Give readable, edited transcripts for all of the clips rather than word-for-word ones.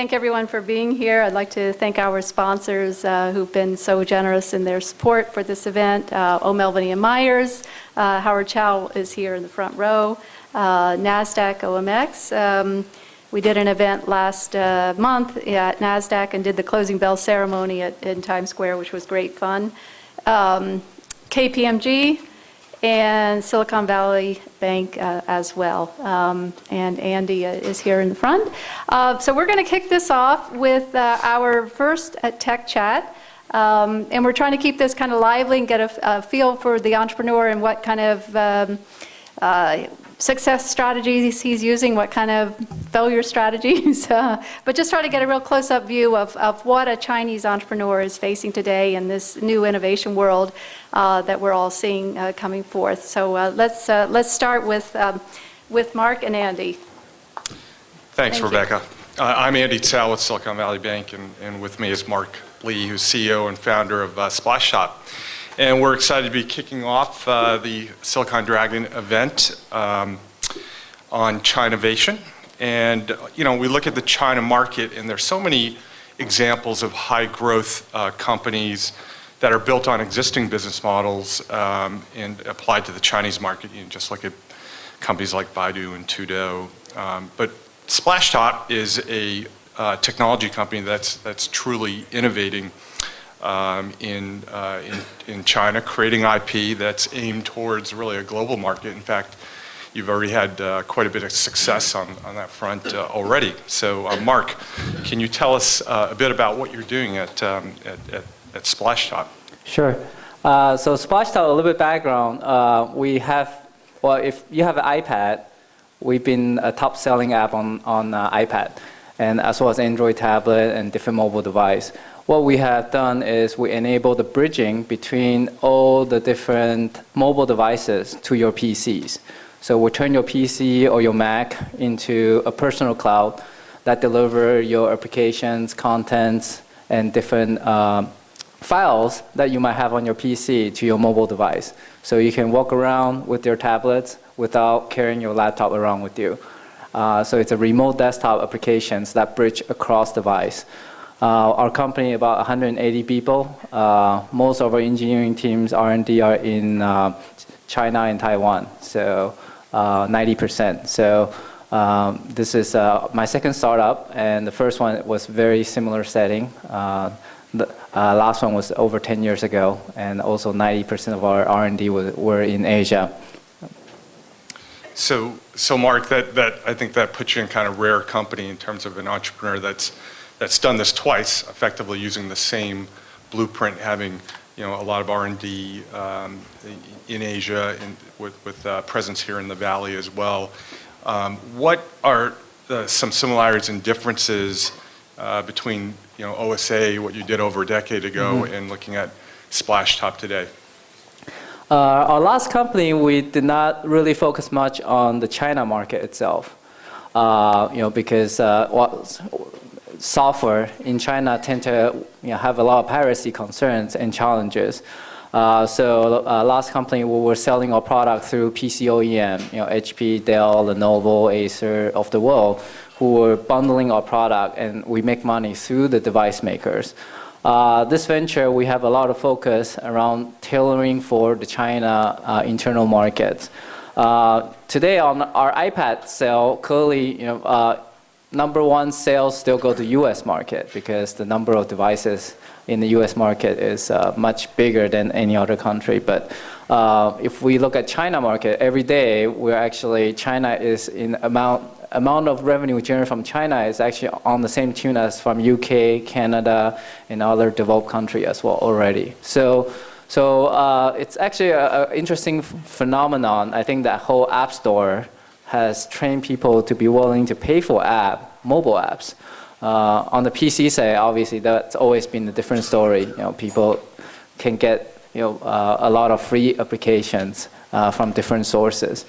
thank everyone for being here. I'd like to thank our sponsors who've been so generous in their support for this event. O'Melveny and Myers, Howard Chao is here in the front row, NASDAQ OMX. We did an event last month at NASDAQ and did the closing bell ceremony in Times Square, which was great fun. KPMG and Silicon Valley Bank as well. And Andy is here in the front. So we're going to kick this off with our first tech chat. And we're trying to keep this kind of lively and get a feel for the entrepreneur and what kind of success strategies he's using, what kind of failure strategies, but just try to get a real close-up view of what a Chinese entrepreneur is facing today in this new innovation world that we're all seeing coming forth. So let's start with Mark and Andy. Thanks, Rebecca. I'm Andy Chao with Silicon Valley Bank, and with me is Mark Lee, who's CEO and founder of Splashtop. And we're excited to be kicking off the Silicon Dragon event on Chinavation. And, you know, we look at the China market, and there's so many examples of high growth companies that are built on existing business models and applied to the Chinese market. You can just look at companies like Baidu and Tudo. But Splashtop is a technology company that's truly innovating in China, creating IP that's aimed towards really a global market. In fact, you've already had quite a bit of success on that front already. So, Mark, can you tell us a bit about what you're doing at Splashtop? Sure. So Splashtop, a little bit background. We have, well, if you have an iPad, we've been a top-selling app on iPad, and as well as Android tablet and different mobile device. What we have done is we enable the bridging between all the different mobile devices to your PCs. So we turn your PC or your Mac into a personal cloud that deliver your applications, contents, and different files that you might have on your PC to your mobile device. So you can walk around with your tablets without carrying your laptop around with you. So it's a remote desktop applications that bridge across device. Our company, about 180 people. Most of our engineering teams, R&D, are in China and Taiwan, so 90%. So this is my second startup, and the first one was very similar setting. The last one was over 10 years ago, and also 90% of our R&D were in Asia. So Mark, I think that puts you in kind of rare company in terms of an entrepreneur that's done this twice, effectively using the same blueprint, having a lot of R&D in Asia and with presence here in the Valley as well. What are some similarities and differences between OSA, what you did over a decade ago, and looking at Splashtop today? Our last company, we did not really focus much on the China market itself, because software in China tend to have a lot of piracy concerns and challenges. So last company, we were selling our product through PC OEM, HP, Dell, Lenovo, Acer of the world, who were bundling our product, and we make money through the device makers. This venture, we have a lot of focus around tailoring for the China internal markets. Today on our iPad sale, clearly, number one sales still go to U.S. market because the number of devices in the U.S. market is much bigger than any other country. But if we look at China market, every day China is in amount of revenue generated from China is actually on the same tune as from UK, Canada, and other developed countries as well already. So it's actually an interesting phenomenon. I think that whole app store has trained people to be willing to pay for mobile apps. On the PC side, obviously, that's always been a different story. People can get a lot of free applications from different sources.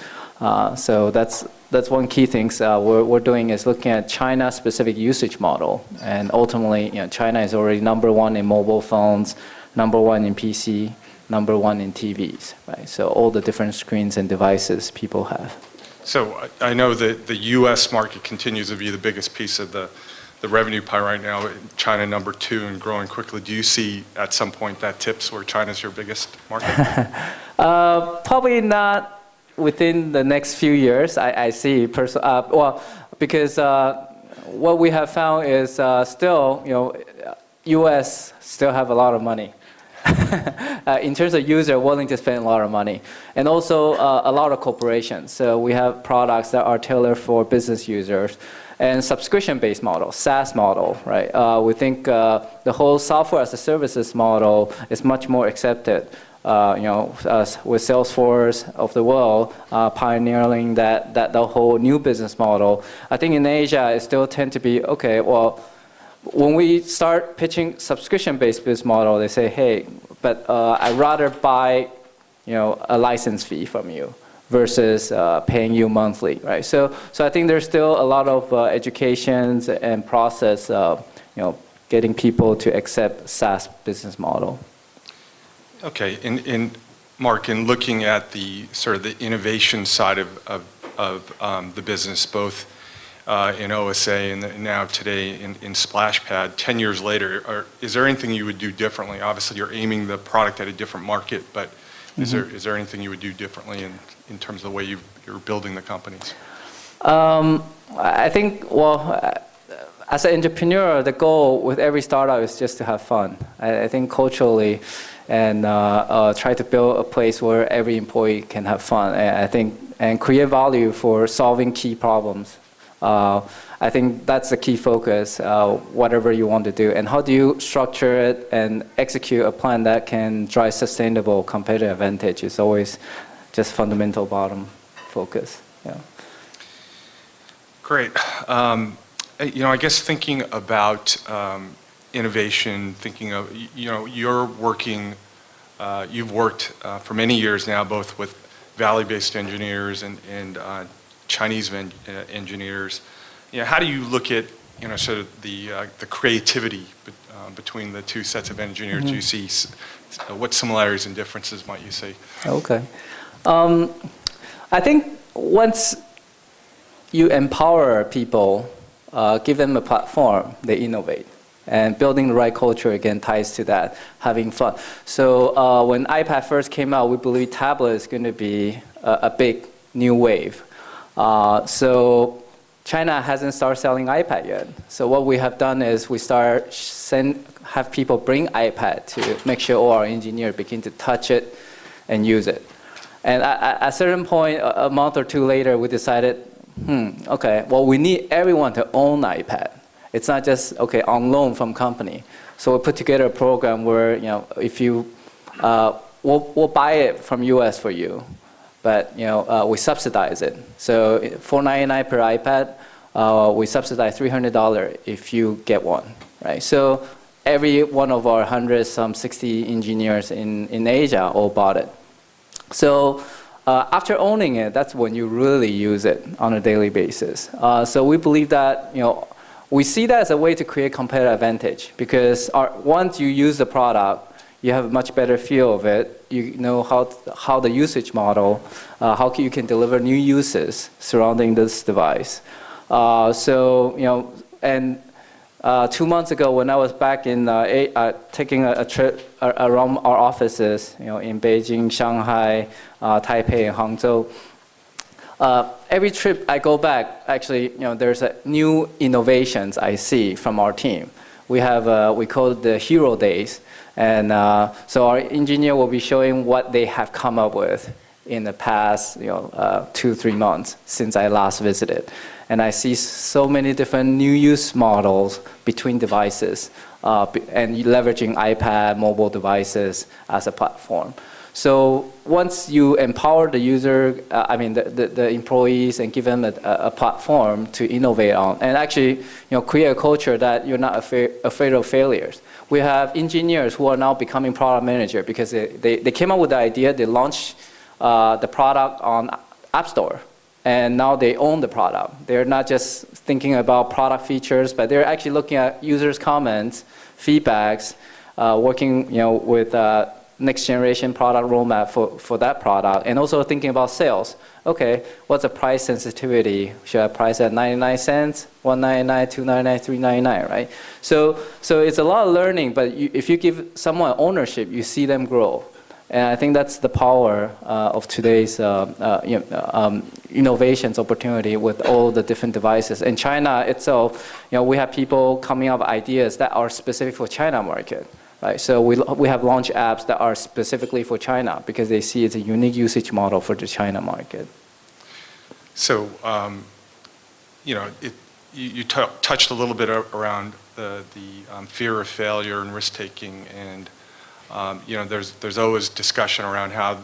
So that's one key thing we're doing is looking at China-specific usage model. And ultimately, China is already number one in mobile phones, number one in PC, number one in TVs, right? So all the different screens and devices people have. So I know that the U.S. market continues to be the biggest piece of the the revenue pie right now, China #2 and growing quickly. Do you see at some point that tips where China's your biggest market? Probably not within the next few years. I see, well, because what we have found is still, U.S. still have a lot of money. In terms of user willing to spend a lot of money, and also a lot of corporations. So we have products that are tailored for business users, and subscription-based model, SaaS model, right? We think the whole software as a services model is much more accepted. With Salesforce of the world pioneering the whole new business model. I think in Asia it still tend to be okay. Well, when we start pitching subscription-based business model, they say, hey, but I'd rather buy, a license fee from you versus paying you monthly, right? So I think there's still a lot of educations and process, getting people to accept SaaS business model. Okay, in Mark, in looking at the sort of the innovation side of the business, both in OSA and now today in Splashpad, 10 years later, is there anything you would do differently? Obviously, you're aiming the product at a different market, but is there anything you would do differently in terms of the way you're building the companies? I think, as an entrepreneur, the goal with every startup is just to have fun. I think culturally, and try to build a place where every employee can have fun. And create value for solving key problems. I think that's the key focus, whatever you want to do. And how do you structure it and execute a plan that can drive sustainable competitive advantage is always just fundamental bottom focus. Yeah. Great. I guess thinking about innovation, thinking of, you've worked for many years now, both with Valley-based engineers and Chinese engineers. How do you look at, sort of the creativity between the two sets of engineers? Do you see, what similarities and differences might you see? Okay. I think once you empower people, give them a platform, they innovate. And building the right culture, again, ties to that, having fun. So when iPad first came out, we believe tablet is going to be a big new wave. So China hasn't started selling iPad yet. So what we have done is we have people bring iPad to make sure all our engineers begin to touch it and use it. And at a certain point, a month or two later, we decided, okay, well, we need everyone to own iPad. It's not just, okay, on loan from company. So we put together a program where, if you, we'll buy it from US for you, but, we subsidize it. So $4.99 per iPad, we subsidize $300 if you get one, right? So every one of our 160 engineers in Asia all bought it. So after owning it, that's when you really use it on a daily basis. So we believe that, we see that as a way to create competitive advantage because once you use the product, you have a much better feel of it. You know how the usage model, how you can deliver new uses surrounding this device. And 2 months ago when I was back in taking a trip around our offices, in Beijing, Shanghai, Taipei, and Hangzhou. Every trip I go back, actually, there's new innovations I see from our team. We have, we call it the Hero Days. And so our engineer will be showing what they have come up with in the past 2-3 months since I last visited. And I see so many different new use models between devices and leveraging iPad, mobile devices as a platform. So once you empower the user, the employees, and give them a platform to innovate on, and actually create a culture that you're not afraid of failures. We have engineers who are now becoming product manager because they came up with the idea, they launched the product on App Store, and now they own the product. They're not just thinking about product features, but they're actually looking at users' comments, feedbacks, working with next generation product roadmap for that product, and also thinking about sales. Okay, what's the price sensitivity? Should I price at 99 cents, 199, 299, 399, right? So it's a lot of learning, but if you give someone ownership, you see them grow. And I think that's the power of today's innovations opportunity with all the different devices. In China itself, we have people coming up with ideas that are specific for China market. Right? So we have launched apps that are specifically for China because they see it's a unique usage model for the China market. So, you touched a little bit around the fear of failure and risk-taking, and there's always discussion around how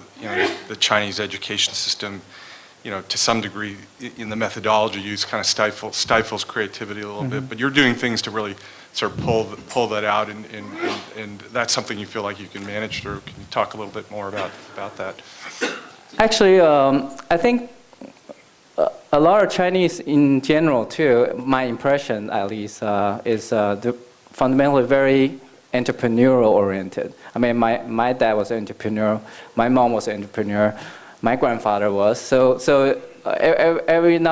the Chinese education system, to some degree in the methodology used kind of stifles creativity a little bit, but you're doing things to really sort of pull that out, and that's something you feel like you can manage through. Can you talk a little bit more about that? Actually, I think a lot of Chinese in general too, my impression at least, is fundamentally very entrepreneurial oriented. I mean, my dad was an entrepreneur, my mom was an entrepreneur, my grandfather was. So when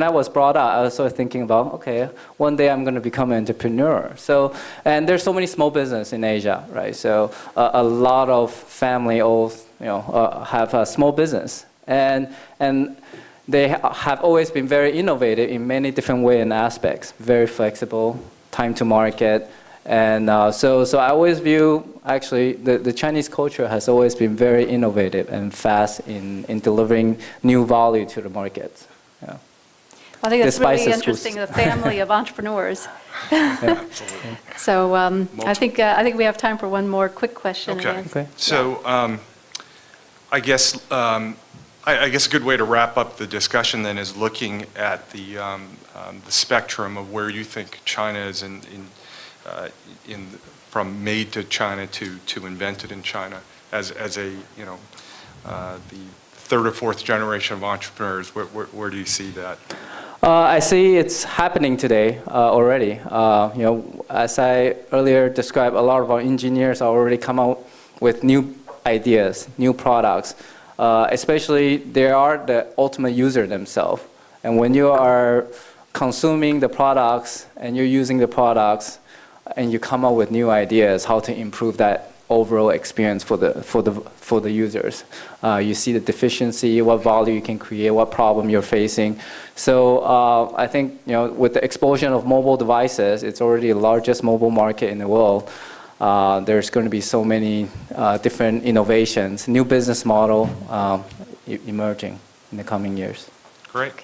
I was brought up, I was sort of thinking about, okay, one day I'm going to become an entrepreneur. So, and there's so many small business in Asia, right? So a lot of family all, have a small business, and they have always been very innovative in many different ways and aspects, very flexible, time to market. And so I always view, actually, the Chinese culture has always been very innovative and fast in delivering new value to the market. Yeah. I think that's really interesting, the family of entrepreneurs. Yeah. So I think we have time for one more quick question. Okay. So I guess a good way to wrap up the discussion then is looking at the spectrum of where you think China is from made to China to invented in China as a the third or fourth generation of entrepreneurs. Where do you see that? I see it's happening today already. As I earlier described, a lot of our engineers are already come out with new ideas, new products. Especially they are the ultimate user themselves. And when you are consuming the products and you're using the products, and you come up with new ideas how to improve that overall experience for the users. You see the deficiency, what value you can create, what problem you're facing. So I think with the explosion of mobile devices, it's already the largest mobile market in the world. There's going to be so many different innovations, new business model emerging in the coming years. Great.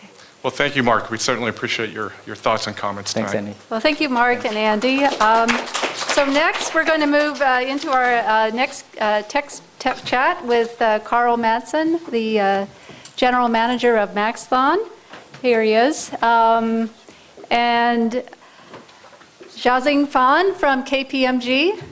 Well, thank you, Mark. We certainly appreciate your thoughts and comments tonight. Thanks, Andy. Well, thank you, Mark and Andy. So next, we're going to move into our next tech chat with Carl Madsen, the General Manager of Maxthon. Here he is. And Xiaoxing Fan from KPMG.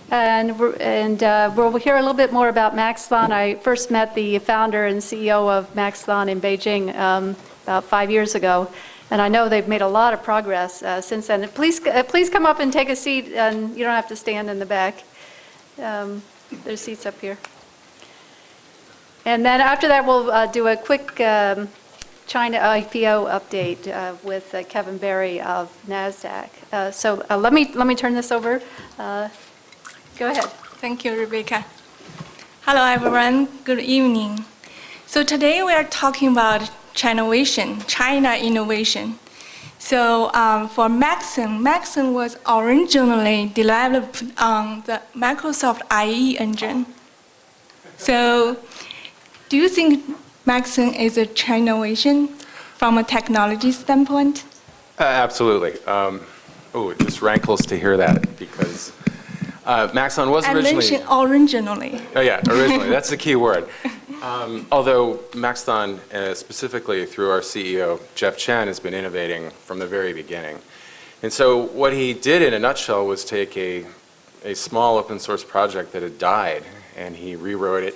And we'll hear a little bit more about Maxthon. I first met the founder and CEO of Maxthon in Beijing about 5 years ago, and I know they've made a lot of progress since then. Please come up and take a seat, and you don't have to stand in the back. There's seats up here. And then after that, we'll do a quick China IPO update with Kevin Berry of NASDAQ. So let me turn this over. Go ahead. Thank you, Rebecca. Hello, everyone. Good evening. So today we are talking about China innovation. So for Maxthon was originally developed on the Microsoft IE engine. So do you think Maxthon is a China innovation from a technology standpoint? Absolutely. It just rankles to hear that because Maxthon was originally... I mentioned originally. Oh yeah, originally. That's the key word. Although Maxthon, specifically through our CEO, Jeff Chen, has been innovating from the very beginning. And so what he did in a nutshell was take a small open source project that had died, and he rewrote it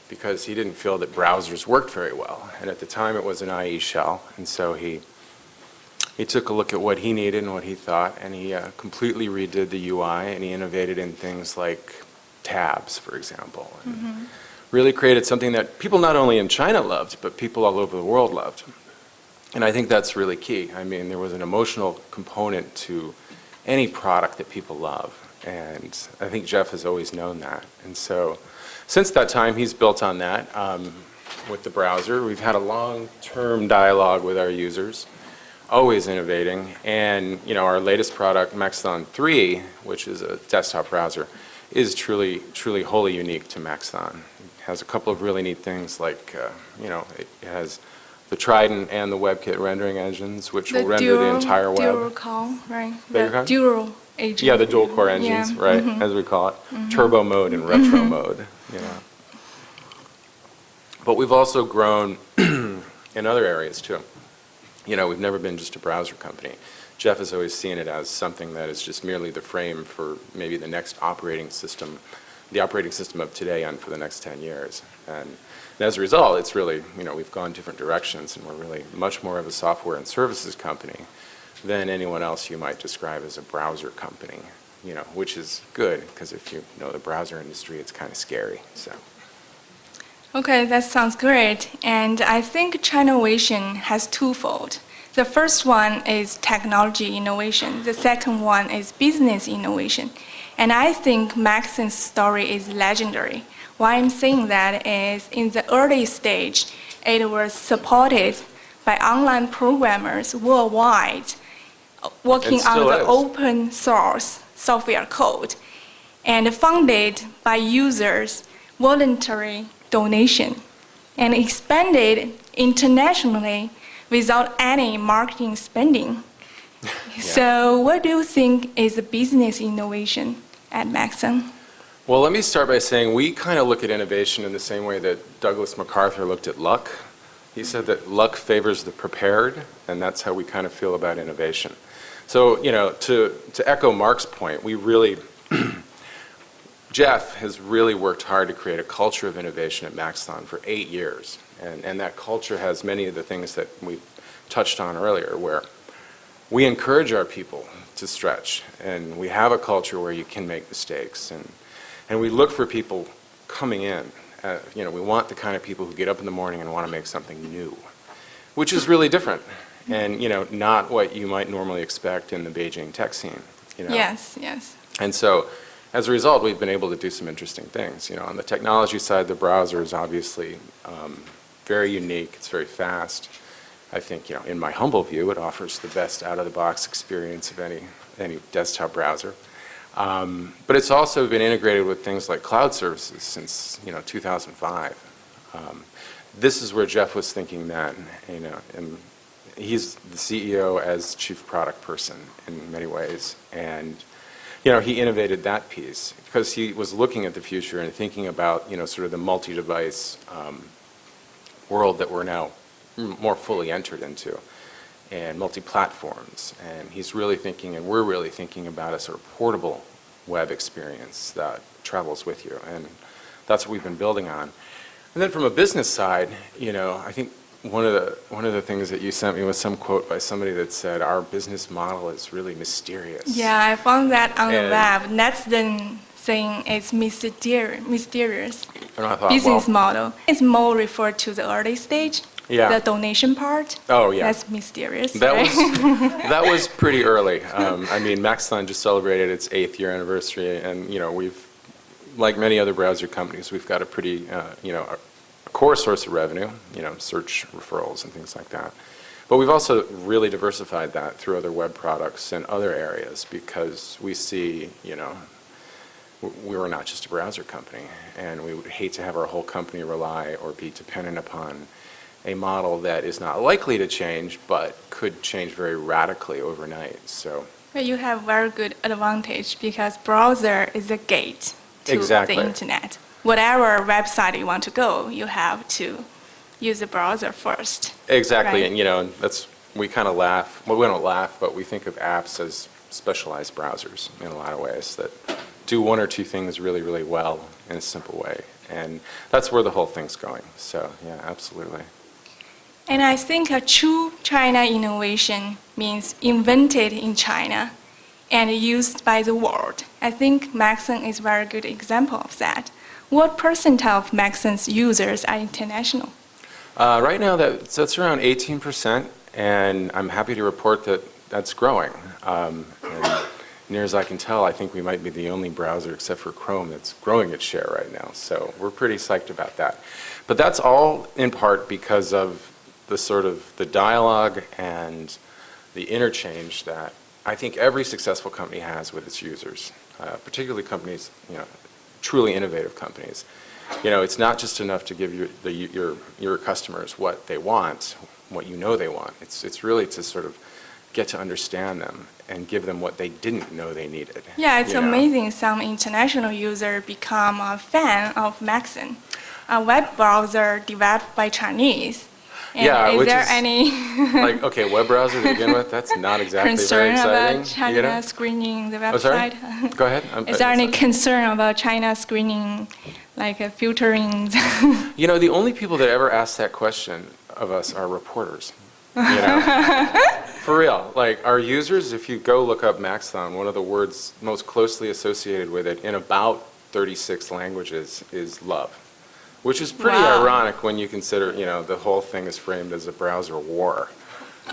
because he didn't feel that browsers worked very well. And at the time it was an IE shell, and so he took a look at what he needed and what he thought, and he completely redid the UI, and he innovated in things like tabs, for example. And really created something that people not only in China loved, but people all over the world loved. And I think that's really key. I mean, there was an emotional component to any product that people love. And I think Jeff has always known that. And so since that time, he's built on that with the browser. We've had a long-term dialogue with our users, always innovating. And our latest product, Maxthon 3, which is a desktop browser, is truly, truly wholly unique to Maxthon. It has a couple of really neat things like, it has the Trident and the WebKit rendering engines, which will render the entire web. Dual core, right? The dual agent. Yeah, the dual core engines, right, as we call it. Turbo mode and retro mode. But we've also grown in other areas too. We've never been just a browser company. Jeff has always seen it as something that is just merely the frame for maybe the next operating system, the operating system of today and for the next 10 years. And as a result, it's really, we've gone different directions, and we're really much more of a software and services company than anyone else you might describe as a browser company, which is good, because if you know the browser industry, it's kind of scary. So. Okay, that sounds great. And I think Chinavision has twofold. The first one is technology innovation. The second one is business innovation. And I think Maxthon's story is legendary. Why I'm saying that is in the early stage, it was supported by online programmers worldwide working on the open source software code and funded by users' voluntary donation and expanded internationally without any marketing spending. So what do you think is the business innovation at Maxthon? Well, let me start by saying we kind of look at innovation in the same way that Douglas MacArthur looked at luck. He said that luck favors the prepared, and that's how we kind of feel about innovation. So, to echo Mark's point, we really, Jeff has really worked hard to create a culture of innovation at Maxthon for 8 years. And that culture has many of the things that we touched on earlier, where we encourage our people to stretch, and we have a culture where you can make mistakes. And we look for people coming in. We want the kind of people who get up in the morning and want to make something new, which is really different and, not what you might normally expect in the Beijing tech scene. Yes, yes. And so, as a result, we've been able to do some interesting things. On the technology side, the browser is obviously very unique. It's very fast. I think, in my humble view, it offers the best out-of-the-box experience of any desktop browser. But it's also been integrated with things like cloud services since 2005. This is where Jeff was thinking then, and he's the CEO as chief product person in many ways, and he innovated that piece because he was looking at the future and thinking about sort of the multi-device world that we're now more fully entered into, and multi-platforms. And he's really thinking, and we're really thinking about a sort of portable web experience that travels with you. And that's what we've been building on. And then from a business side, I think one of the things that you sent me was some quote by somebody that said, our business model is really mysterious. Yeah, I found that on the web. That's the saying it's mysterious And I thought, business model. It's more referred to the early stage. Yeah. The donation part. Oh, yeah. That's mysterious. That right? that was pretty early. I mean, Maxthon just celebrated its 8th year anniversary, and we've, like many other browser companies, we've got a pretty a core source of revenue, search referrals and things like that. But we've also really diversified that through other web products and other areas because we see, we were not just a browser company, and we would hate to have our whole company rely or be dependent upon a model that is not likely to change, but could change very radically overnight. So But you have very good advantage because browser is a gate to the internet. Whatever website you want to go, you have to use the browser first. Exactly, right? and we kind of laugh. Well, we don't laugh, but we think of apps as specialized browsers in a lot of ways that do one or two things really, really well in a simple way, and that's where the whole thing's going. So yeah, absolutely. And I think a true China innovation means invented in China and used by the world. I think Maxon is a very good example of that. What percent of Maxon's users are international? Right now, that's around 18%, and I'm happy to report that that's growing. And near as I can tell, I think we might be the only browser except for Chrome that's growing its share right now. So we're pretty psyched about that. But that's all in part because of the sort of the dialogue and the interchange that I think every successful company has with its users, particularly companies, truly innovative companies. It's not just enough to give your customers what they want, what they want. It's really to sort of get to understand them and give them what they didn't know they needed. Yeah, it's amazing. Some international users become a fan of Maxon, a web browser developed by Chinese. And yeah, is which there is any like, okay, web browser to begin with, that's not exactly concern very exciting. about China screening the website? Oh, sorry? Go ahead. Is there any concern about China screening, like filtering? The only people that ever ask that question of us are reporters. For real. Like, our users, if you go look up Maxon, one of the words most closely associated with it in about 36 languages is love, which is pretty ironic when you consider, the whole thing is framed as a browser war.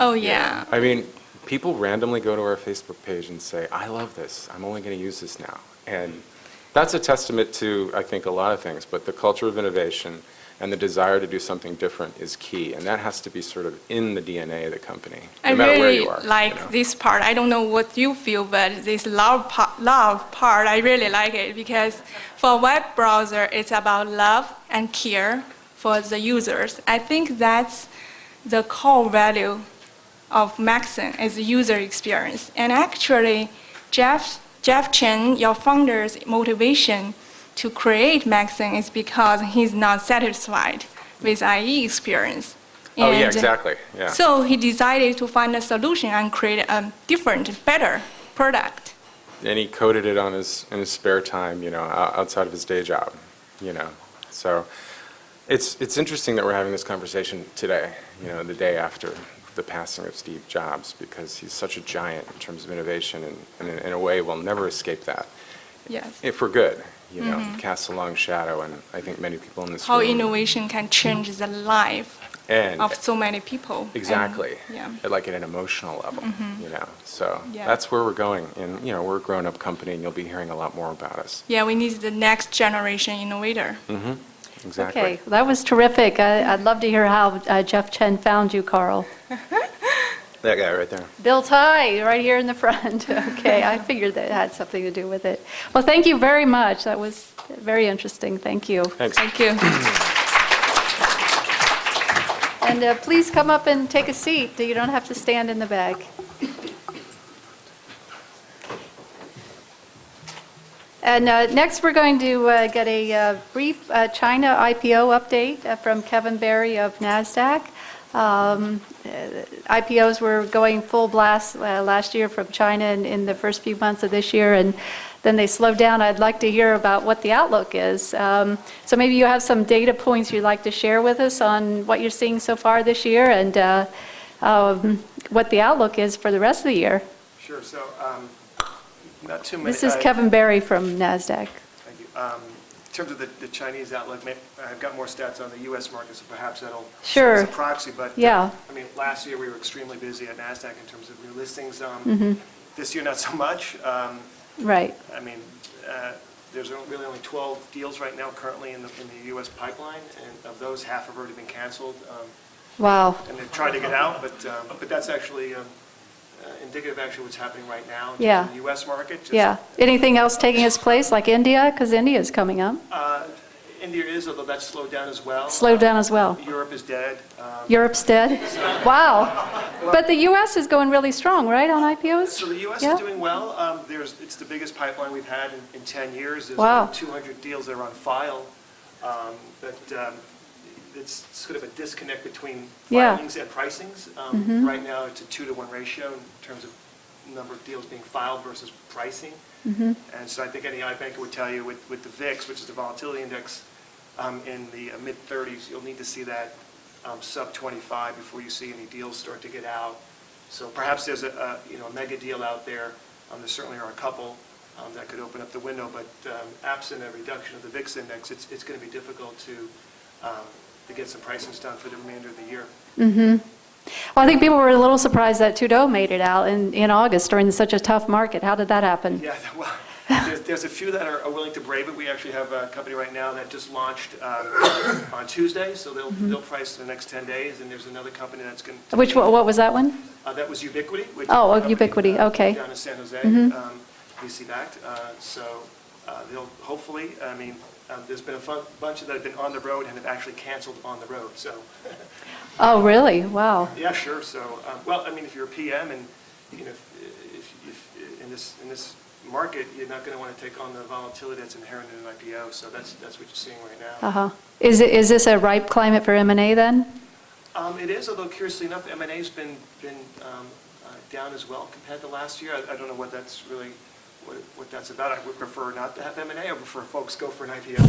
Oh, yeah. I mean, people randomly go to our Facebook page and say, I love this. I'm only going to use this now. And that's a testament to, I think, a lot of things, but the culture of innovation and the desire to do something different is key, and that has to be sort of in the DNA of the company, no matter where you are. I really like this part. I don't know what you feel, but this love part, I really like it, because for a web browser, it's about love and care for the users. I think that's the core value of Maxon as a user experience. And actually, Jeff Chen, your founder's motivation to create Maxon is because he's not satisfied with IE experience. Oh, yeah, exactly. Yeah. So he decided to find a solution and create a different, better product. And he coded it in his spare time, outside of his day job, So it's interesting that we're having this conversation today, the day after the passing of Steve Jobs, because he's such a giant in terms of innovation, and in a way we'll never escape that. Yes. If we're good. Casts a long shadow, and I think many people in this room. How innovation can change the life of so many people. Exactly. And, at an emotional level, So that's where we're going, and we're a grown-up company, and you'll be hearing a lot more about us. Yeah, we need the next generation innovator. Exactly. Okay, that was terrific. I'd love to hear how Jeff Chen found you, Carl. That guy right there. Bill Tai, right here in the front. Okay, I figured that had something to do with it. Well, thank you very much. That was very interesting. Thank you. Thanks. Thank you. And please come up and take a seat. You don't have to stand in the back. And next we're going to get a brief China IPO update from Kevin Berry of NASDAQ. IPOs were going full blast last year from China in the first few months of this year, and then they slowed down. I'd like to hear about what the outlook is. So maybe you have some data points you'd like to share with us on what you're seeing so far this year, and what the outlook is for the rest of the year. Sure. So not too many. This is Kevin Berry from NASDAQ. Thank you. In terms of the Chinese outlook, I've got more stats on the U.S. market, so perhaps that'll serve as a proxy. But yeah. Last year we were extremely busy at NASDAQ in terms of new listings. This year, not so much. Right. There's really only 12 deals right now currently in the U.S. pipeline, and of those, half have already been canceled. Wow. And they've tried to get out, but that's actually indicative of actually what's happening right now Yeah. in the U.S. market. Yeah. Anything else taking its place, like India? Because India is coming up. India is, although that's slowed down as well. Slowed down as well. Europe is dead. Europe's dead? Wow. But the U.S. is going really strong, right, on IPOs? So the U.S. Yeah. is doing well. It's the biggest pipeline we've had in 10 years. There's Wow. over 200 deals that are on file. It's sort of a disconnect between Yeah. filings and pricings. Right now, it's a 2-to-1 ratio in terms of number of deals being filed versus pricing. And so I think any iBanker would tell you with the VIX, which is the volatility index, in the mid-30s, you'll need to see that sub-25 before you see any deals start to get out. So perhaps there's a mega deal out there There certainly are a couple that could open up the window, but absent a reduction of the VIX index, it's going to be difficult to get some pricings done for the remainder of the year. Well, I think people were a little surprised that Trudeau made it out in August during such a tough market. How did that happen? Yeah, well, there's a few that are willing to brave it. We actually have a company right now that just launched on Tuesday, so they'll price in the next 10 days, and there's another company that's going to... What was that one? That was Ubiquity. Which Oh, is a company, Ubiquity, okay. Down in San Jose, VC-backed. So they'll hopefully, I mean, there's been a bunch that have been on the road and have actually canceled on the road, so... Oh, really? Wow. Yeah, sure. So, well, I mean, if you're a PM and, you know, if in this market, you're not going to want to take on the volatility that's inherent in an IPO. So that's what you're seeing right now. Is this a ripe climate for M&A then? It is, although curiously enough, M&A's been down as well compared to last year. I don't know what that's really what that's about. I would prefer not to have M&A. I prefer folks go for an IPO.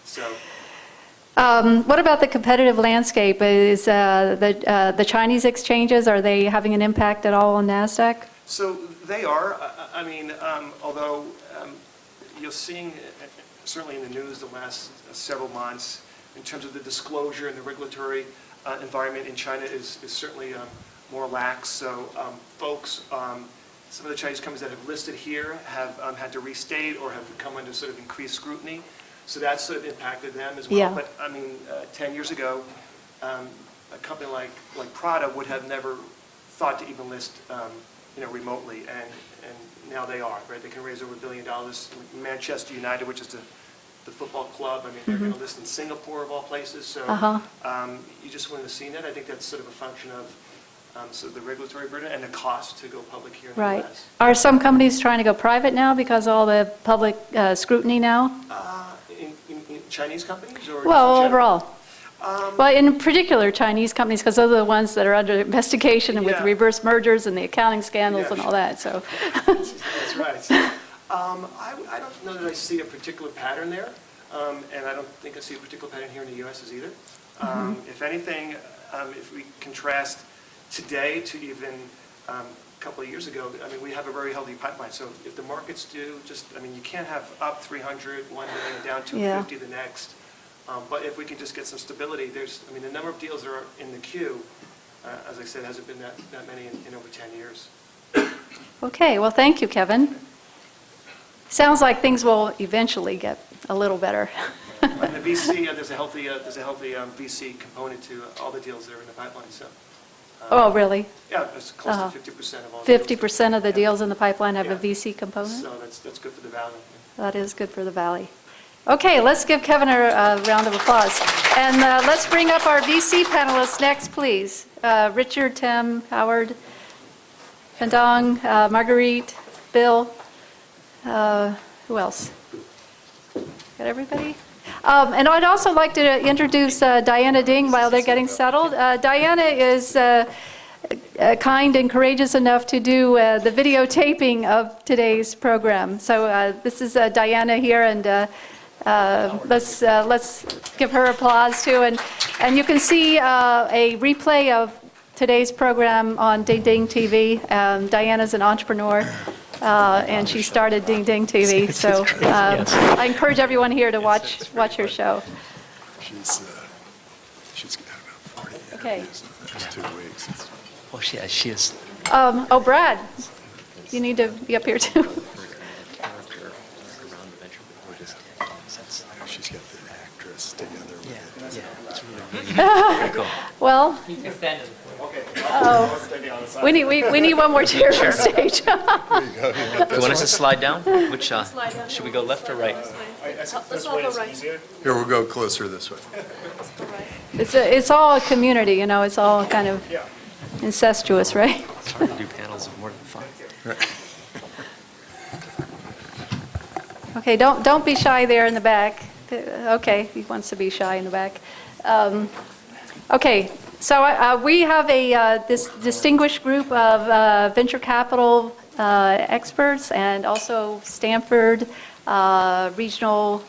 So. What about the competitive landscape? Is the Chinese exchanges, are they having an impact at all on NASDAQ? So they are. I mean, although you're seeing, certainly in the news the last several months, in terms of the disclosure and the regulatory environment in China is certainly more lax. So folks, some of the Chinese companies that have listed here have had to restate or have come under sort of increased scrutiny. So that's sort of impacted them as well. Yeah. But I mean, 10 years ago, a company like Prada would have never thought to even list, remotely, and now they are, right? They can raise over $1 billion. Manchester United, which is the football club, I mean, they're going to list in Singapore of all places. So you just wouldn't have seen it. I think that's sort of a function of sort of the regulatory burden and the cost to go public here in the U.S. Are some companies trying to go private now because of all the public scrutiny now? In Chinese companies? Or Well, overall. Well, in particular, Chinese companies, because those are the ones that are under investigation and with reverse mergers and the accounting scandals and all that. So that's right. So, I don't know that I see a particular pattern there, and I don't think I see a particular pattern here in the U.S. either. If anything, if we contrast today to even a couple of years ago, I mean, we have a very healthy pipeline. So if the markets do you can't have up 300 one day and down 250 the next. But if we can just get some stability, the number of deals that are in the queue, as I said, hasn't been that many in over 10 years. Okay, well, thank you, Kevin. Sounds like things will eventually get a little better. And the VC, there's a healthy VC component to all the deals that are in the pipeline. So. Oh, really? Yeah, it's close to 50% of all. 50% of the deals in the pipeline have a VC component? So that's good for the Valley. That is good for the Valley. Okay, let's give Kevin a round of applause. And let's bring up our VC panelists next, please. Richard, Tim, Howard, Deng, Marguerite, Bill. Who else? Got everybody? And I'd also like to introduce Diana Deng while they're getting settled. Diana is kind and courageous enough to do the videotaping of today's program. So this is Diana here, and let's give her applause too. And you can see a replay of today's program on Deng TV. Diana's an entrepreneur. And she started Deng TV, so I encourage everyone here to watch her show. She's got about 40 Okay. Just 2 weeks. Oh, she is. Brad, you need to be up here too. She's got the actress together with Yeah, it's really, really cool. Well, we need one more chair on stage. You want us to slide down? Which should we go left or right? Let's all go right. Here, we'll go closer this way. It's all a community, it's all kind of incestuous, right? It's hard to do panels of more than 5. Okay, don't be shy there in the back. Okay, he wants to be shy in the back. Okay, so we have this distinguished group of venture capital experts and also Stanford regional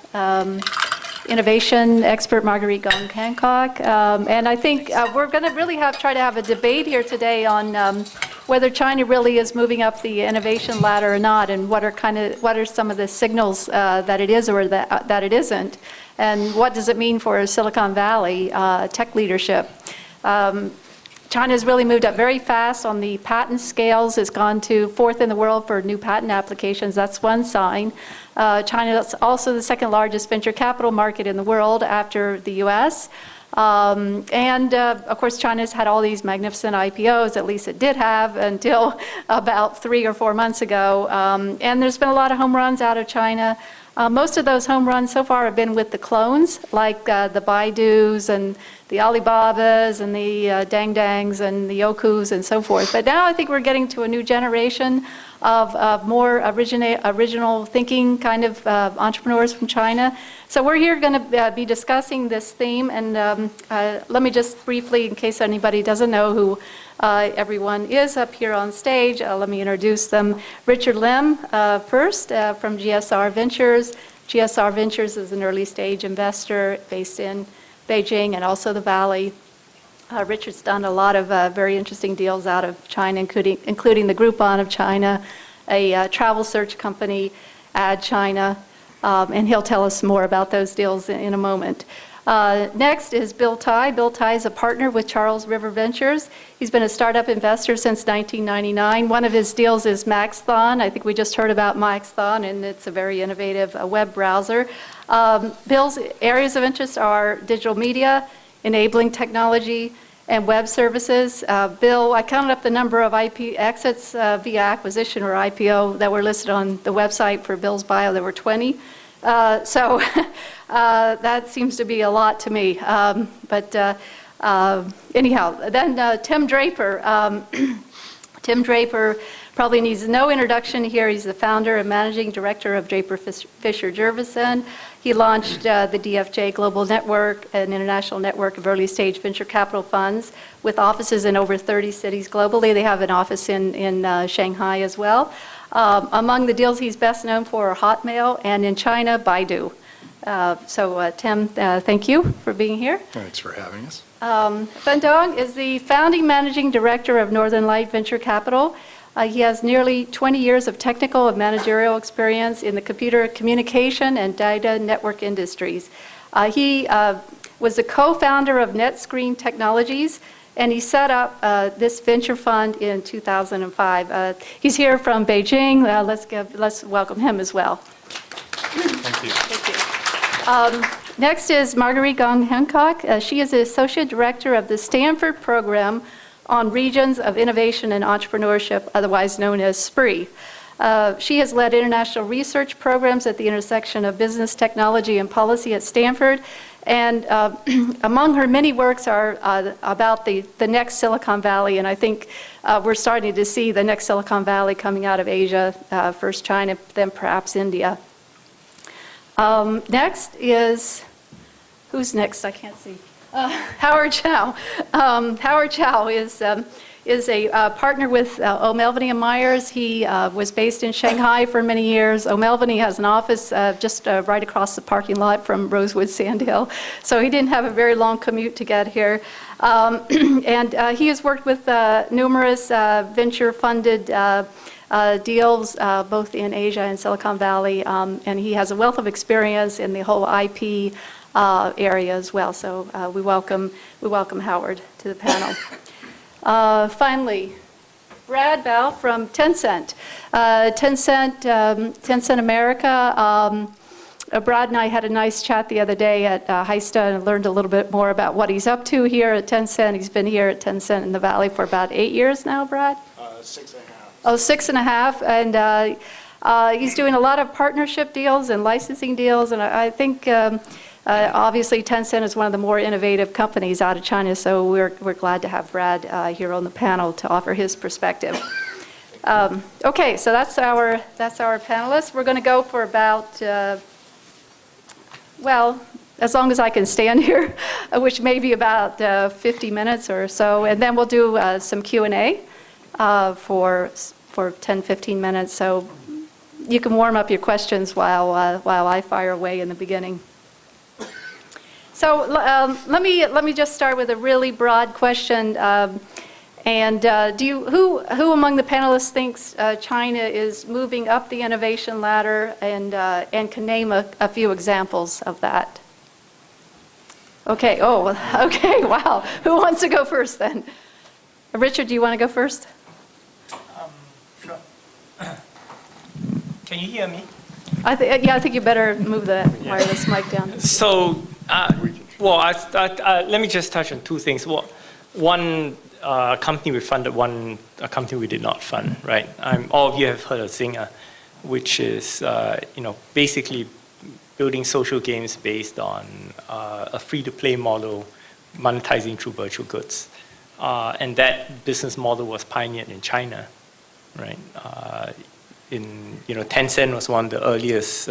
innovation expert Marguerite Gong Hancock. And I think we're going to really try to have a debate here today on whether China really is moving up the innovation ladder or not, and what are some of the signals that it is or that it isn't, and what does it mean for Silicon Valley tech leadership. China has really moved up very fast on the patent scales. It's gone to 4th in the world for new patent applications. That's one sign. China is also the 2nd largest venture capital market in the world after the US. Of course, China's had all these magnificent IPOs, at least it did have until about 3 or 4 months ago. And there's been a lot of home runs out of China. Most of those home runs so far have been with the clones, like the Baidus and the Alibabas and the Dangs and the Youkus and so forth. But now I think we're getting to a new generation of more original thinking kind of entrepreneurs from China. So we're here going to be discussing this theme, and let me just briefly, in case anybody doesn't know who everyone is up here on stage, let me introduce them. Richard Lim first from GSR Ventures. GSR Ventures is an early stage investor based in Beijing and also the Valley. Richard's done a lot of very interesting deals out of China, including the Groupon of China, a travel search company, Ad China, and he'll tell us more about those deals in a moment. Next is Bill Tai. Bill Tai is a partner with Charles River Ventures. He's been a startup investor since 1999. One of his deals is Maxthon. I think we just heard about Maxthon, and it's a very innovative web browser. Bill's areas of interest are digital media, enabling technology, and web services. Bill, I counted up the number of IP exits via acquisition or IPO that were listed on the website for Bill's bio. There were 20. So that seems to be a lot to me. Anyhow, then Tim Draper. Tim Draper probably needs no introduction here. He's the founder and managing director of Draper Fisher Jurvetson. He launched the DFJ Global Network, an international network of early-stage venture capital funds with offices in over 30 cities globally. They have an office in Shanghai as well. Among the deals he's best known for are Hotmail, and in China, Baidu. Tim, thank you for being here. Thanks for having us. Feng is the founding managing director of Northern Light Venture Capital. He has nearly 20 years of technical and managerial experience in the computer communication and data network industries. He was the co-founder of NetScreen Technologies, and he set up this venture fund in 2005. He's here from Beijing. Let's welcome him as well. Thank you. Thank you. Next is Marguerite Gong Hancock. She is the Associate Director of the Stanford Program on Regions of Innovation and Entrepreneurship, otherwise known as SPRIE. She has led international research programs at the intersection of business, technology, and policy at Stanford. And among her many works are about the next Silicon Valley, and I think we're starting to see the next Silicon Valley coming out of Asia, first China, then perhaps India. Next is, who's next? I can't see. Howard Chao. Howard Chao is a partner with O'Melveny & Myers. He was based in Shanghai for many years. O'Melveny has an office just right across the parking lot from Rosewood Sand Hill. So he didn't have a very long commute to get here. And he has worked with numerous venture-funded deals both in Asia and Silicon Valley. And he has a wealth of experience in the whole IP area as well. So we welcome Howard to the panel. Finally, Brad Bao from Tencent. Tencent America. Brad and I had a nice chat the other day at Heista and learned a little bit more about what he's up to here at Tencent. He's been here at Tencent in the Valley for about 8 years now, Brad? 6.5. Oh, 6.5. And he's doing a lot of partnership deals and licensing deals. And I think obviously Tencent is one of the more innovative companies out of China. So we're glad to have Brad here on the panel to offer his perspective. Okay, so that's our panelists. We're going to go for about well, as long as I can stand here, which may be about 50 minutes or so, and then we'll do some Q&A for 10-15 minutes. So you can warm up your questions while I fire away in the beginning. So let me just start with a really broad question. And who among the panelists thinks China is moving up the innovation ladder, and can name a few examples of that? Okay, okay, wow. Who wants to go first then? Richard, do you want to go first? Sure. Can you hear me? I think you better move the wireless mic down. So, let me just touch on two things. One company we funded, a company we did not fund, right? All of you have heard of Zynga, which is basically building social games based on a free-to-play model, monetizing through virtual goods. And that business model was pioneered in China, right? Tencent was one of the earliest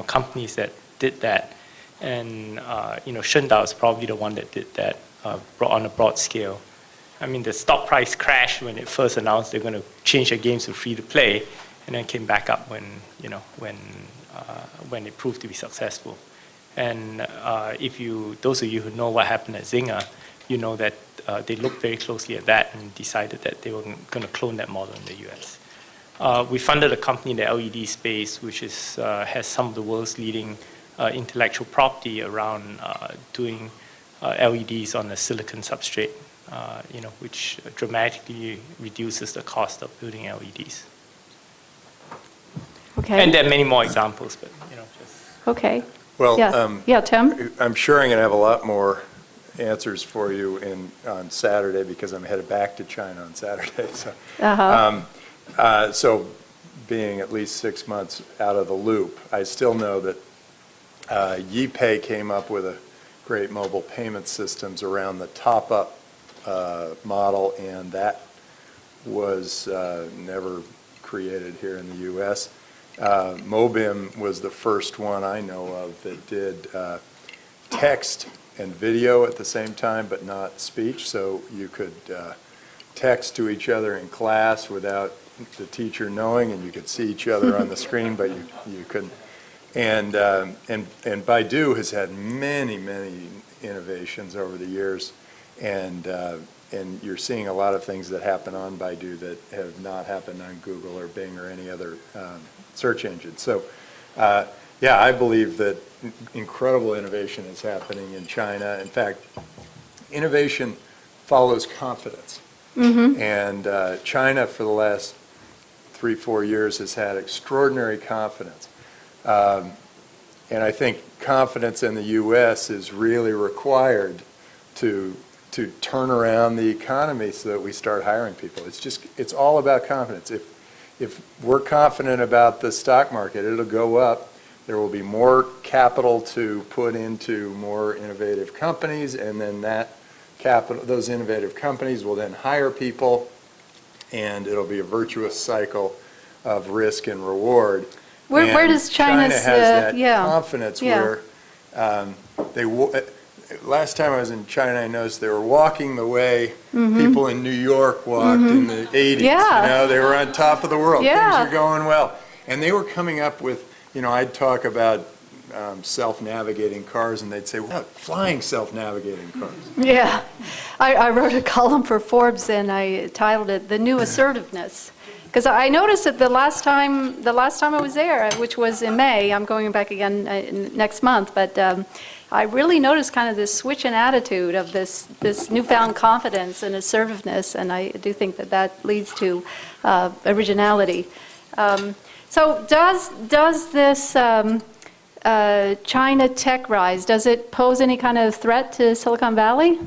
companies that did that, and Shendao is probably the one that did that on a broad scale. I mean, the stock price crashed when it first announced they're going to change their games to free to play, and then came back up when it proved to be successful. And those of you who know what happened at Zynga, you know that they looked very closely at that and decided that they were going to clone that model in the US. We funded a company in the LED space, which has some of the world's leading intellectual property around doing LEDs on a silicon substrate, which dramatically reduces the cost of building LEDs. Okay. And there are many more examples, but just. Okay. Well, yeah, Tim? I'm sure I'm going to have a lot more answers for you on Saturday because I'm headed back to China on Saturday. So, so being at least 6 months out of the loop, I still know that YiPay came up with a great mobile payment systems around the top-up model, and that was never created here in the U.S. Mobim was the first one I know of that did text and video at the same time, but not speech. So you could text to each other in class without the teacher knowing, and you could see each other on the screen, but you couldn't. And Baidu has had many innovations over the years, and you're seeing a lot of things that happen on Baidu that have not happened on Google or Bing or any other search engine. So, yeah, I believe that incredible innovation is happening in China. In fact, innovation follows confidence. Mm-hmm. And China, for the last 3-4 years, has had extraordinary confidence. And I think confidence in the U.S. is really required to turn around the economy so that we start hiring people. It's all about confidence. If we're confident about the stock market, it'll go up. There will be more capital to put into more innovative companies, and then that capital, those innovative companies will then hire people, and it'll be a virtuous cycle of risk and reward. Where does China has that confidence where last time I was in China, I noticed they were walking the way people in New York walked in the 80s. Yeah. They were on top of the world. Yeah. Things are going well. And they were coming up with, I'd talk about self-navigating cars, and they'd say, well, flying self-navigating cars. Yeah. I wrote a column for Forbes, and I titled it "The New Assertiveness." Because I noticed that the last time I was there, which was in May, I'm going back again next month, but I really noticed kind of this switch in attitude of this newfound confidence and assertiveness, and I do think that leads to originality. So does this China tech rise, does it pose any kind of threat to Silicon Valley?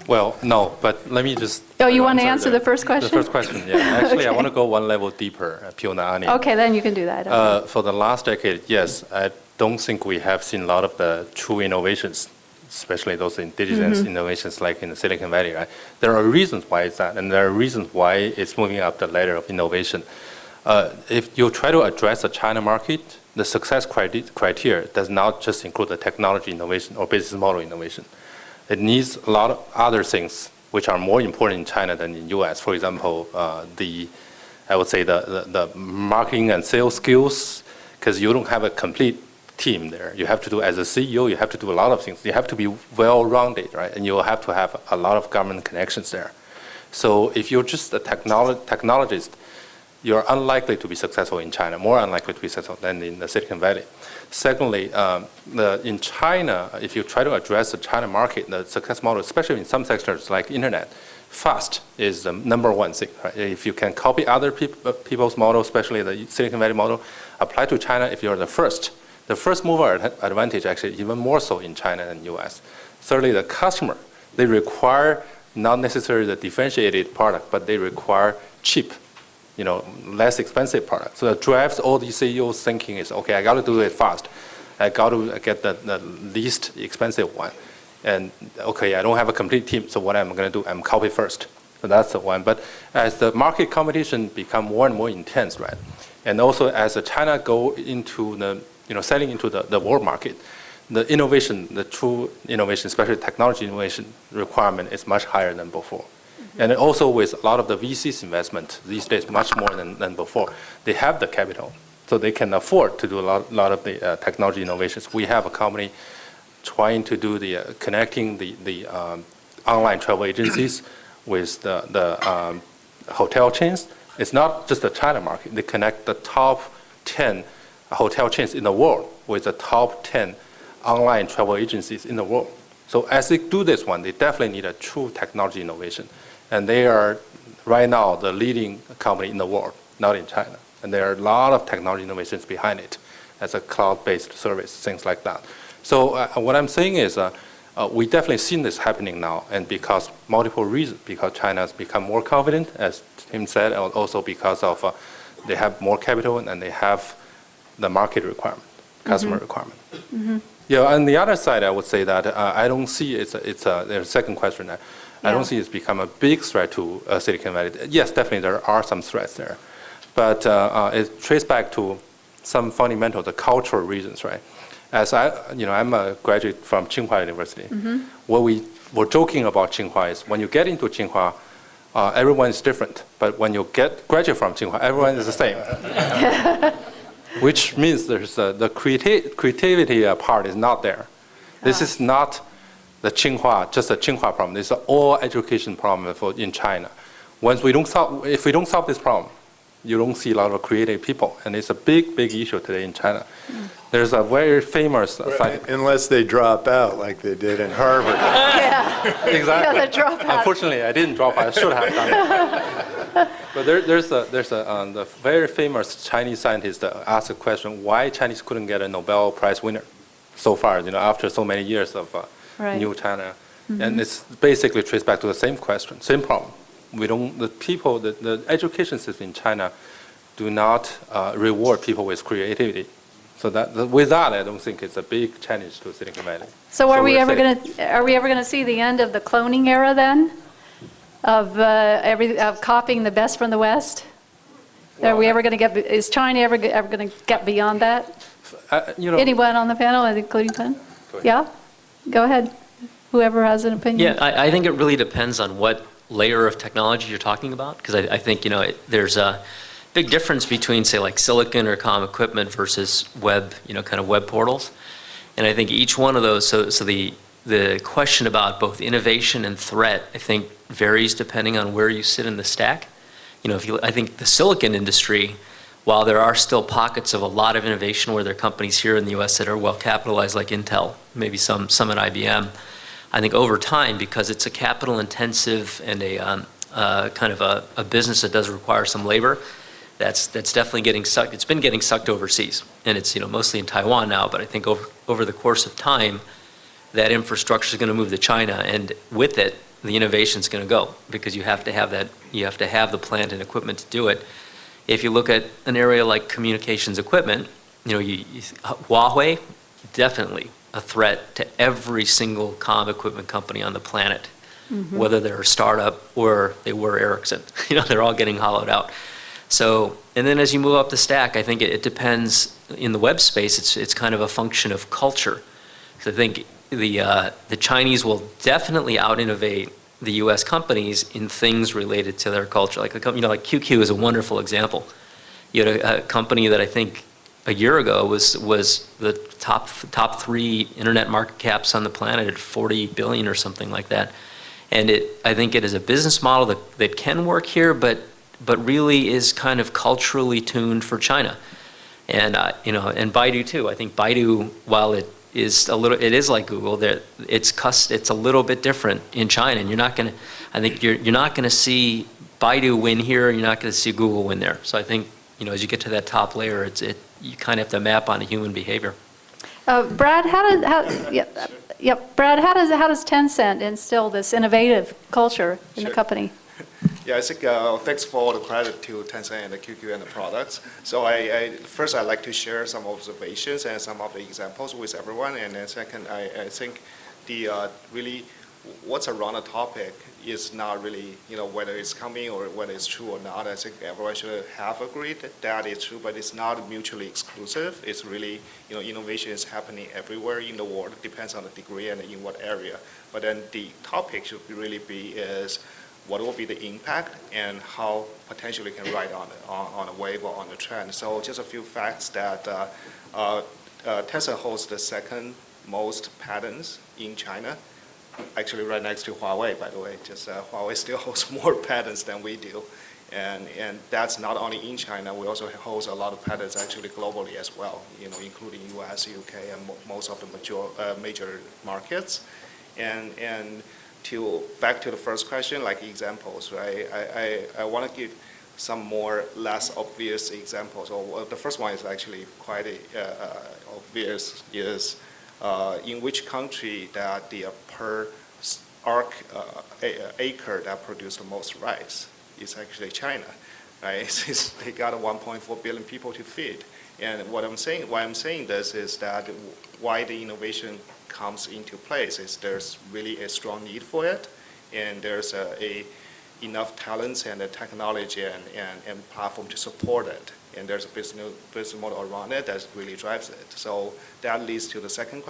Well, no, but let me just... Oh, you want to answer the first question? The first question, yeah. Actually, I Okay. want to go one level deeper, peel the onion. Okay, then you can do that. Okay. For the last decade, yes, I don't think we have seen a lot of the true innovations, especially those indigenous innovations like in the Silicon Valley, right? There are reasons why it's that, and there are reasons why it's moving up the ladder of innovation. If you try to address the China market, the success criteria does not just include the technology innovation or business model innovation. It needs a lot of other things which are more important in China than in US. For example, I would say the marketing and sales skills, because you don't have a complete team there. You have to do, as a CEO, you have to do a lot of things. You have to be well-rounded, right? And you have to have a lot of government connections there. So if you're just a technologist, you're unlikely to be successful in China, more unlikely to be successful than in the Silicon Valley. Secondly, in China, if you try to address the China market, the success model, especially in some sectors like internet, fast is the number one thing. Right? If you can copy other people's model, especially the Silicon Valley model, apply to China if you're the first mover advantage, actually even more so in China than US. Thirdly, the customer, they require not necessarily the differentiated product, but they require cheap, less expensive product. So that drives all these CEOs thinking is, okay, I got to do it fast. I got to get the least expensive one. And okay, I don't have a complete team, so what am I going to do? I'm copy first. So that's the one. But as the market competition become more and more intense, right? And also as China go into the, selling into the world market, the innovation, the true innovation, especially technology innovation requirement is much higher than before. And also with a lot of the VC's investment these days, much more than before, they have the capital. So they can afford to do a lot of the technology innovations. We have a company trying to do the connecting the online travel agencies with the hotel chains. It's not just the China market. They connect the top 10 hotel chains in the world with the top 10 online travel agencies in the world. So as they do this one, they definitely need a true technology innovation. And they are right now the leading company in the world, not in China. And there are a lot of technology innovations behind it as a cloud-based service, things like that. So what I'm saying is we definitely seen this happening now, and because multiple reasons, because China has become more confident, as Tim said, and also because of they have more capital and they have the market requirement, customer requirement. Yeah, on the other side, I would say that I don't see there's a second question there. I don't see it's become a big threat to Silicon Valley. Yes, definitely there are some threats there, but it traces back to some fundamental, the cultural reasons, right? As I'm a graduate from Tsinghua University. What we were joking about Tsinghua is when you get into Tsinghua, everyone is different, but when you graduate from Tsinghua, everyone is the same. Which means there's the creativity part is not there. This is not the Tsinghua, just a Tsinghua problem. It's an all education problem in China. If we don't solve this problem, you don't see a lot of creative people, and it's a big issue today in China. There's a very famous unless they drop out like they did in Harvard. Exactly. Yeah, the dropout. Unfortunately, I didn't drop out. I should have done it. But there's the very famous Chinese scientist asked a question: why Chinese couldn't get a Nobel Prize winner so far? After so many years of new China, and it's basically traced back to the same question, same problem. The education system in China do not reward people with creativity. So with that, I don't think it's a big challenge to Silicon Valley. So are we ever going to see the end of the cloning era then? Of copying the best from the West? Well, are we ever going to get? Is China ever going to get beyond that? Anyone on the panel, including Feng? Yeah, go ahead. Whoever has an opinion. Yeah, I think it really depends on what layer of technology you're talking about, because I think there's a big difference between, say, like silicon or comm equipment versus web, kind of web portals, and I think each one of those. So the question about both innovation and threat, I think, varies depending on where you sit in the stack. I think the silicon industry, while there are still pockets of a lot of innovation where there are companies here in the U.S. that are well capitalized, like Intel, maybe some at IBM. I think over time, because it's a capital intensive and a kind of a business that does require some labor, that's definitely getting sucked. It's been getting sucked overseas, and it's mostly in Taiwan now. But I think over the course of time, that infrastructure is going to move to China, and with it, the innovation is going to go, because you have to have that. You have to have the plant and equipment to do it. If you look at an area like communications equipment, Huawei, definitely a threat to every single comm equipment company on the planet, whether they're a startup or they were Ericsson. They're all getting hollowed out. So, and then as you move up the stack, I think it depends. In the web space, it's kind of a function of culture. So I think the Chinese will definitely out-innovate the U.S. companies in things related to their culture. Like a company like QQ is a wonderful example. You had a company that I think a year ago was the top 3 internet market caps on the planet at 40 billion or something like that. And I think it is a business model that can work here, but really is kind of culturally tuned for China. And and Baidu too. I think Baidu, while it is like Google, it's a little bit different in China, and you're not going to see Baidu win here, and you're not going to see Google win there. So I think as you get to that top layer, you kind of have to map on a human behavior. Brad, Brad, how does Tencent instill this innovative culture in the company? Yeah, I think thanks for all the credit to Tencent and the QQ and the products. So first I'd like to share some observations and some of the examples with everyone. And then second, I think really what's around the topic is not really, whether it's coming or whether it's true or not. I think everyone should have agreed that it's true, but it's not mutually exclusive. It's really, innovation is happening everywhere in the world. It depends on the degree and in what area. But then the topic should really be is, what will be the impact and how potentially can ride on a wave or on a trend. So just a few facts that Tencent holds the second most patents in China, actually right next to Huawei, by the way. Just Huawei still holds more patents than we do. And that's not only in China, we also hold a lot of patents actually globally as well, including US, UK, and most of the major markets. And back to the first question, like examples, right? I want to give some more less obvious examples. The first one is actually quite obvious, is in which country that the per acre that produce the most rice is actually China, right? Since they got 1.4 billion people to feed. And why I'm saying this is that why the innovation comes into place is there's really a strong need for it, and there's enough talents and the technology and platform to support it, and there's a business model around it that really drives it. So that leads to the second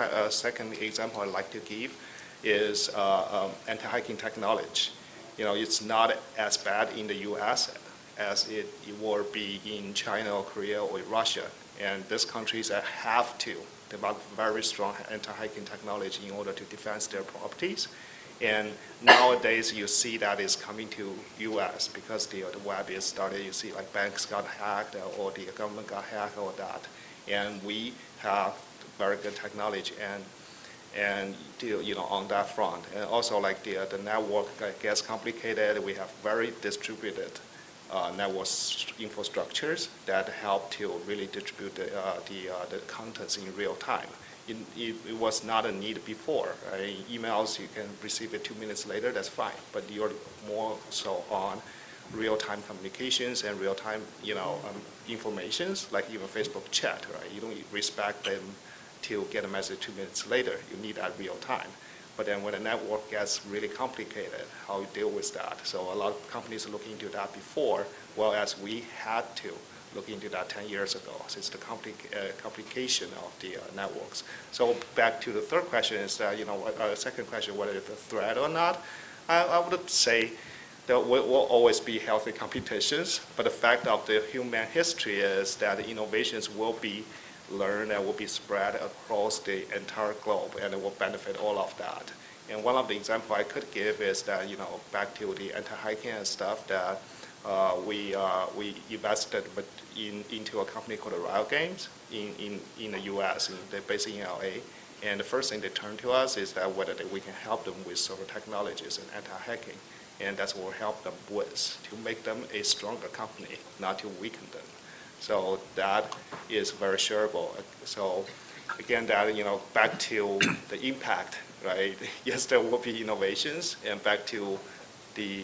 example I'd like to give is anti-hacking technology. It's not as bad in the US as it would be in China or Korea or Russia, and these countries have to develop very strong anti-hacking technology in order to defend their properties. And nowadays you see that is coming to US because the web is started. You see like banks got hacked or the government got hacked or that. And we have very good technology and on that front. And also like the network gets complicated. We have very distributed network infrastructures that help to really distribute the contents in real time. It was not a need before. Right? Emails, you can receive it 2 minutes later, that's fine. But you're more so on real-time communications and real-time, informations, like even Facebook chat, right? You don't respect them to get a message 2 minutes later. You need that real time. But then when the network gets really complicated, how you deal with that. So a lot of companies are looking into that before, whereas we had to look into that 10 years ago, since the complication of the networks. So back to the third question is that, second question, whether it's a threat or not, I would say there will always be healthy competitions, but the fact of the human history is that the innovations will be learned and will be spread across the entire globe, and it will benefit all of that. And one of the examples I could give is that, back to the anti-hacking and stuff, that we invested into a company called Realy Games in the US, they're based in LA. And the first thing they turned to us is that whether we can help them with server technologies and anti-hacking. And that's what we'll help them with, to make them a stronger company, not to weaken them. So that is very shareable. So again, that, back to the impact, right? Yes, there will be innovations, and back to the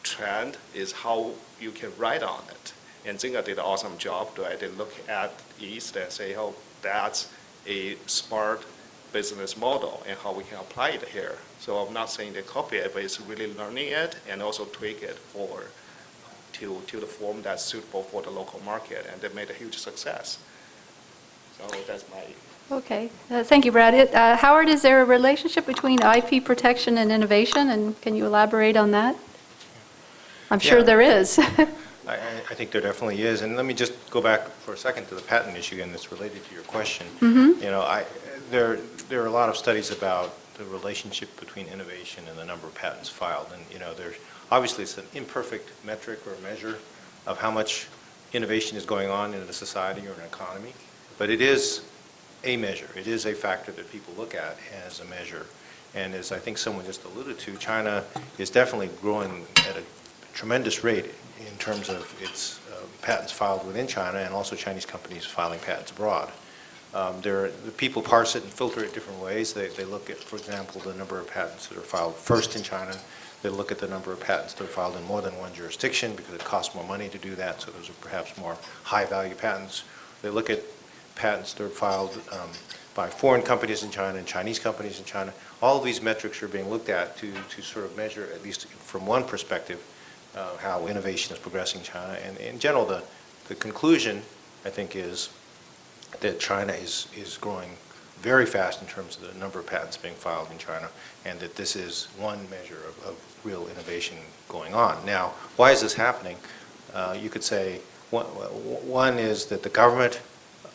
trend is how you can ride on it. And Zynga did an awesome job, right? They look at East and say, oh, that's a smart business model and how we can apply it here. So I'm not saying they copy it, but it's really learning it and also tweak it to the form that's suitable for the local market, and they made a huge success. So that's my... Okay, thank you, Brad. Howard, is there a relationship between IP protection and innovation, and can you elaborate on that? I'm sure there is. I think there definitely is. And let me just go back for a second to the patent issue, and it's related to your question. Mm-hmm. You know, there are a lot of studies about the relationship between innovation and the number of patents filed. And, you know, there's obviously it's an imperfect metric or measure of how much innovation is going on in a society or an economy, but it is a measure. It is a factor that people look at as a measure. And as I think someone just alluded to, China is definitely growing at a tremendous rate in terms of its patents filed within China, and also Chinese companies filing patents abroad. The people parse it and filter it different ways. They look at, for example, the number of patents that are filed first in China. They look at the number of patents that are filed in more than one jurisdiction because it costs more money to do that, so those are perhaps more high-value patents. They look at patents that are filed by foreign companies in China and Chinese companies in China. All of these metrics are being looked at to sort of measure, at least from one perspective, how innovation is progressing in China. And in general, the conclusion, I think, is that China is growing very fast in terms of the number of patents being filed in China, and that this is one measure of real innovation going on. Now, why is this happening? You could say one is that the government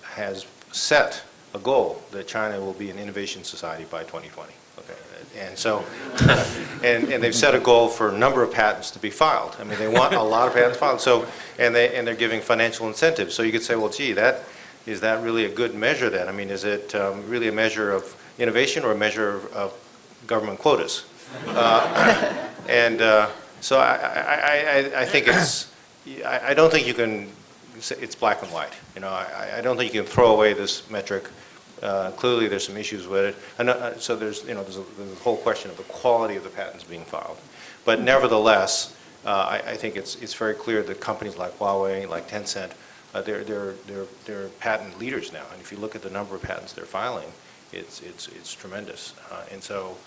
has set a goal that China will be an innovation society by 2020. Okay, and so, and they've set a goal for a number of patents to be filed. I mean, they want a lot of patents filed. So, and they're giving financial incentives. So you could say, well, gee, is that really a good measure then? I mean, is it really a measure of innovation or a measure of government quotas? So I think I don't think you can say it's black and white. You know, I don't think you can throw away this metric. Clearly, there's some issues with it. And, so there's a whole question of the quality of the patents being filed. But nevertheless, I think it's very clear that companies like Huawei, like Tencent, they're patent leaders now. And if you look at the number of patents they're filing, it's tremendous. And so,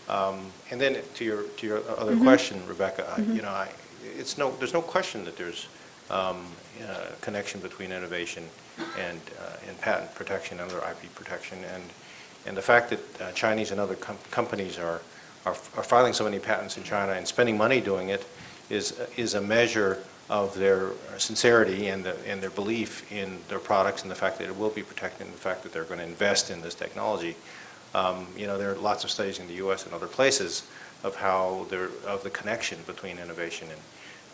and then to your other question, Rebecca, you know, there's no question that there's a connection between innovation and patent protection and other IP protection, and the fact that Chinese and other companies are filing so many patents in China and spending money doing it is a measure of their sincerity and their belief in their products, and the fact that it will be protected, and the fact that they're going to invest in this technology. You know, there are lots of studies in the U.S. and other places of of the connection between innovation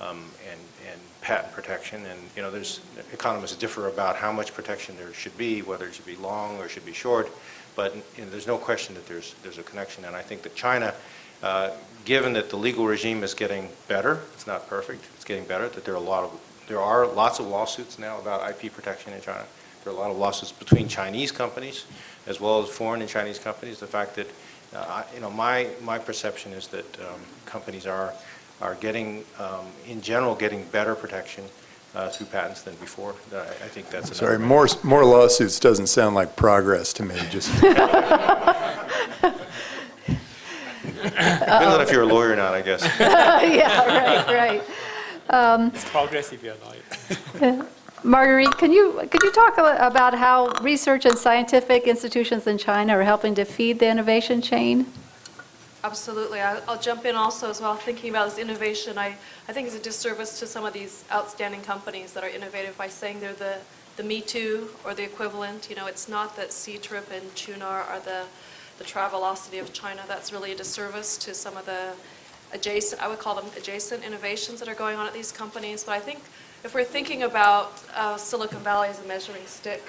and patent protection. And you know, economists differ about how much protection there should be, whether it should be long or should be short. But you know, there's no question that there's a connection. And I think that China, given that the legal regime is getting better, it's not perfect, it's getting better, that there are lots of lawsuits now about IP protection in China. There are a lot of lawsuits between Chinese companies as well as foreign and Chinese companies. The fact that, you know, my perception is that companies are getting, in general, getting better protection through patents than before. I think that's sorry. More lawsuits doesn't sound like progress to me. Just depends on if you're a lawyer or not, I guess. Yeah, right. It's progress if you're a lawyer. Marguerite, could you talk about how research and scientific institutions in China are helping to feed the innovation chain? Absolutely. I'll jump in also as well. Thinking about this innovation, I think it's a disservice to some of these outstanding companies that are innovative by saying they're the Me Too or the equivalent. You know, it's not that C-Trip and Chunar are the Travelocity of China. That's really a disservice to some of the adjacent, I would call them adjacent innovations that are going on at these companies. But I think if we're thinking about Silicon Valley as a measuring stick,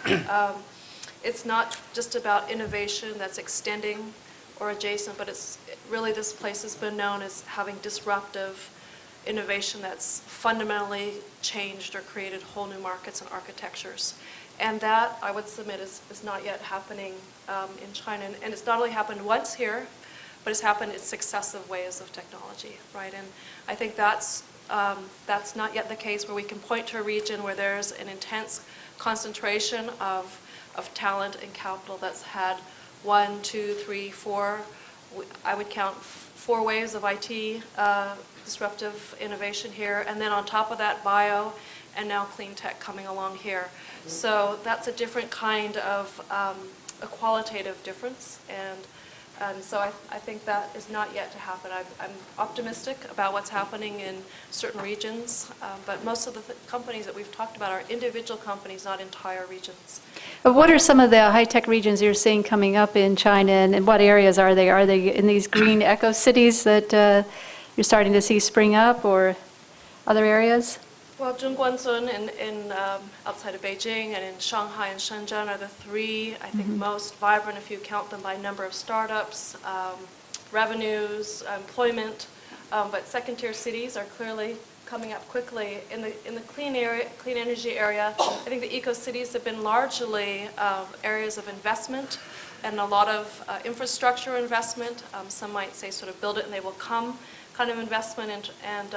it's not just about innovation that's extending or adjacent, but it's really, this place has been known as having disruptive innovation that's fundamentally changed or created whole new markets and architectures. And that, I would submit, is not yet happening in China. And it's not only happened once here, but it's happened in successive waves of technology, right? And I think that's not yet the case where we can point to a region where there's an intense concentration of talent and capital that's had 1, 2, 3, 4, I would count 4 waves of IT disruptive innovation here, and then on top of that, bio, and now clean tech coming along here. So that's a different kind of a qualitative difference, and And so I think that is not yet to happen. I'm optimistic about what's happening in certain regions, but most of the companies that we've talked about are individual companies, not entire regions. What are some of the high-tech regions you're seeing coming up in China, and in what areas are they? Are they in these green eco-cities that you're starting to see spring up, or other areas? Well, Zhongguancun outside of Beijing and in Shanghai and Shenzhen are the three, I think, most vibrant if you count them by number of startups, revenues, employment. But second-tier cities are clearly coming up quickly. In the clean energy area, I think the eco-cities have been largely areas of investment and a lot of infrastructure investment. Some might say sort of build it and they will come kind of investment, and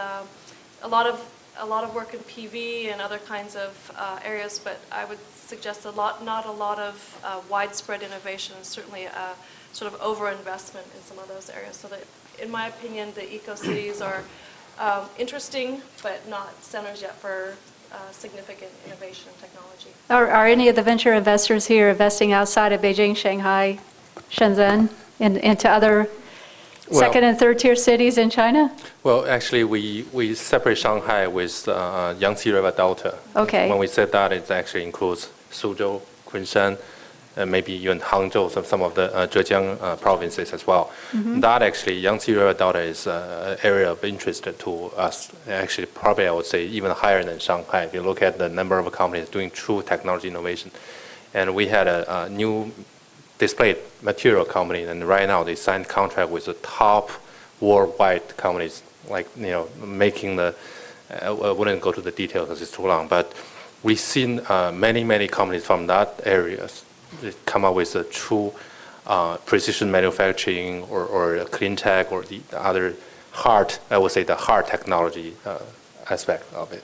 a lot of work in PV and other kinds of areas, but I would suggest not a lot of widespread innovation, certainly a sort of over-investment in some of those areas. So that, in my opinion, the eco-cities are interesting, but not centers yet for significant innovation and technology. Are any of the venture investors here investing outside of Beijing, Shanghai, Shenzhen, into other second and third tier cities in China? Well, actually, we separate Shanghai with Yangtze River Delta. Okay. When we said that, it actually includes Suzhou, Kunshan, and maybe even Hangzhou, some of the Zhejiang provinces as well. That actually, Yangtze River Delta is an area of interest to us. Actually, probably I would say even higher than Shanghai. If you look at the number of companies doing true technology innovation. And we had a new display material company, and right now they signed contract with the top worldwide companies, like, making the, I wouldn't go to the details because it's too long, but we've seen many companies from that area come up with a true precision manufacturing or clean tech or the other hard, I would say the hard technology aspect of it.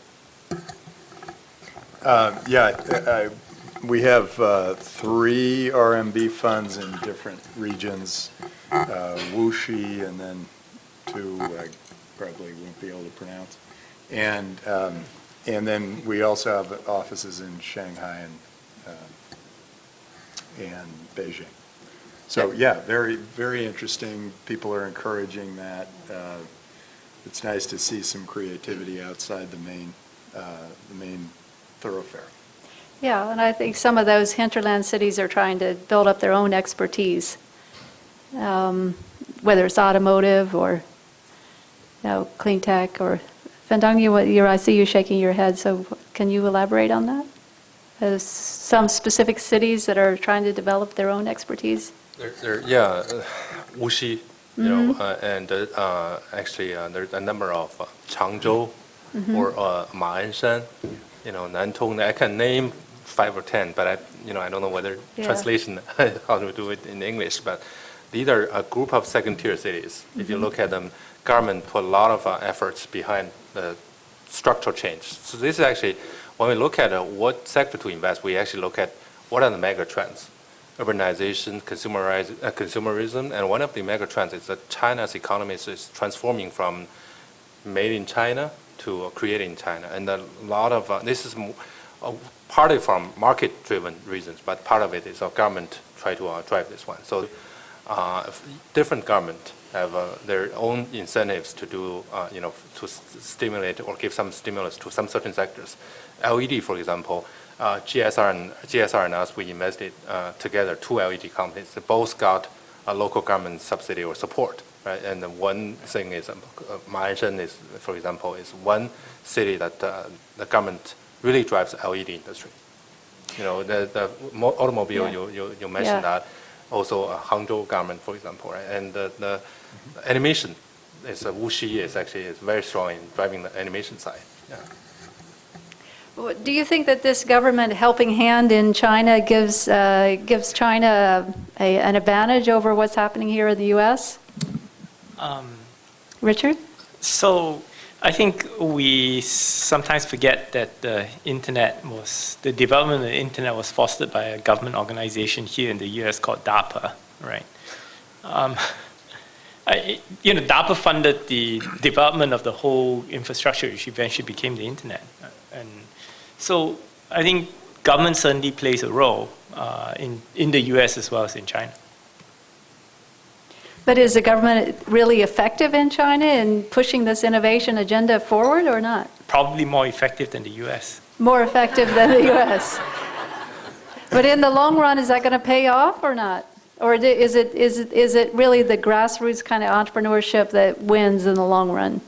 We have 3 RMB funds in different regions, Wuxi, and then 2 I probably won't be able to pronounce. And then we also have offices in Shanghai and Beijing. So yeah, very interesting. People are encouraging that. It's nice to see some creativity outside the main thoroughfare. Yeah, and I think some of those hinterland cities are trying to build up their own expertise, whether it's automotive or clean tech or Fendang. I see you shaking your head. So can you elaborate on that? There's some specific cities that are trying to develop their own expertise. Wuxi, and actually there's a number of Changzhou or Ma'anshan, Nantong. I can name 5 or 10, but I don't know whether translation, how to do it in English, but these are a group of second-tier cities. If you look at them, government put a lot of efforts behind the structural change. So this is actually, when we look at what sector to invest, we actually look at what are the mega trends. Urbanization, consumerism, and one of the mega trends is that China's economy is transforming from made in China to created in China. And a lot of, this is partly from market-driven reasons, but part of it is our government try to drive this one. So different government have their own incentives to do, to stimulate or give some stimulus to some certain sectors. LED, for example, GSR and us, we invested together 2 LED companies. They both got a local government subsidy or support, right? And one thing is, Ma'anshan is, for example, is one city that the government really drives the LED industry. The automobile, you mentioned that. Also, Hangzhou government, for example, right? And the animation is Wuxi is actually very strong in driving the animation side. Yeah. Do you think that this government helping hand in China gives China an advantage over what's happening here in the U.S.? Richard? So I think we sometimes forget that the development of the internet was fostered by a government organization here in the U.S. called DARPA, right? DARPA funded the development of the whole infrastructure, which eventually became the internet. And so I think government certainly plays a role in the U.S. as well as in China. But is the government really effective in China in pushing this innovation agenda forward or not? Probably more effective than the US. More effective than the U.S. But in the long run, is that going to pay off or not? Or is it really the grassroots kind of entrepreneurship that wins in the long run?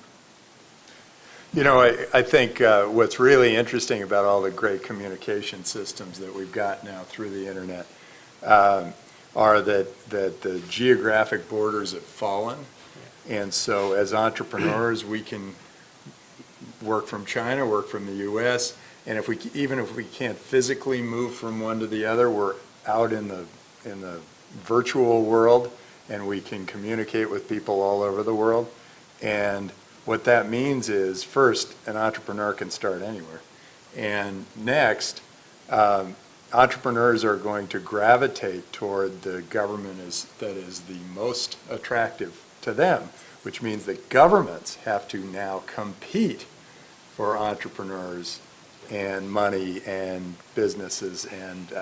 You know, I think what's really interesting about all the great communication systems that we've got now through the internet are that the geographic borders have fallen. And so as entrepreneurs, we can work from China, work from the U.S., and even if we can't physically move from one to the other, we're out in the virtual world, and we can communicate with people all over the world. And what that means is, first, an entrepreneur can start anywhere. And next, entrepreneurs are going to gravitate toward the government that is the most attractive to them, which means that governments have to now compete for entrepreneurs and money and businesses. And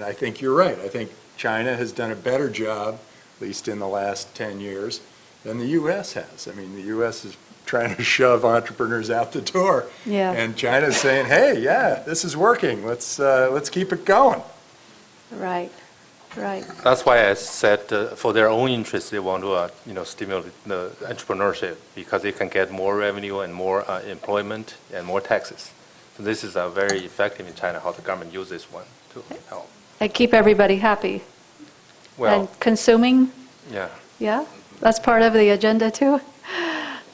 I think you're right. I think China has done a better job, at least in the last 10 years, than the U.S. has. I mean, the U.S. is trying to shove entrepreneurs out the door. Yeah. And China's saying, hey, yeah, this is working. Let's keep it going. Right, right. That's why I said for their own interest, they want to stimulate the entrepreneurship because they can get more revenue and more employment and more taxes. So this is very effective in China, how the government uses this one to help. And keep everybody happy. Well, and consuming. yeah. Yeah, that's part of the agenda too.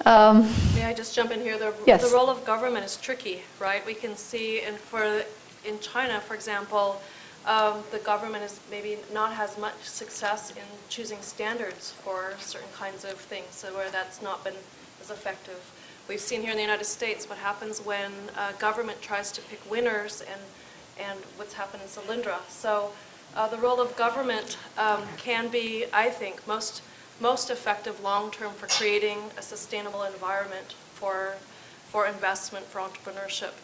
May I just jump in here? Yes. The role of government is tricky, right? We can see in China, for example, the government is maybe not has much success in choosing standards for certain kinds of things, so where that's not been as effective. We've seen here in the United States what happens when government tries to pick winners and what's happened in Solyndra. So the role of government can be, I think, most effective long-term for creating a sustainable environment for investment, for entrepreneurship.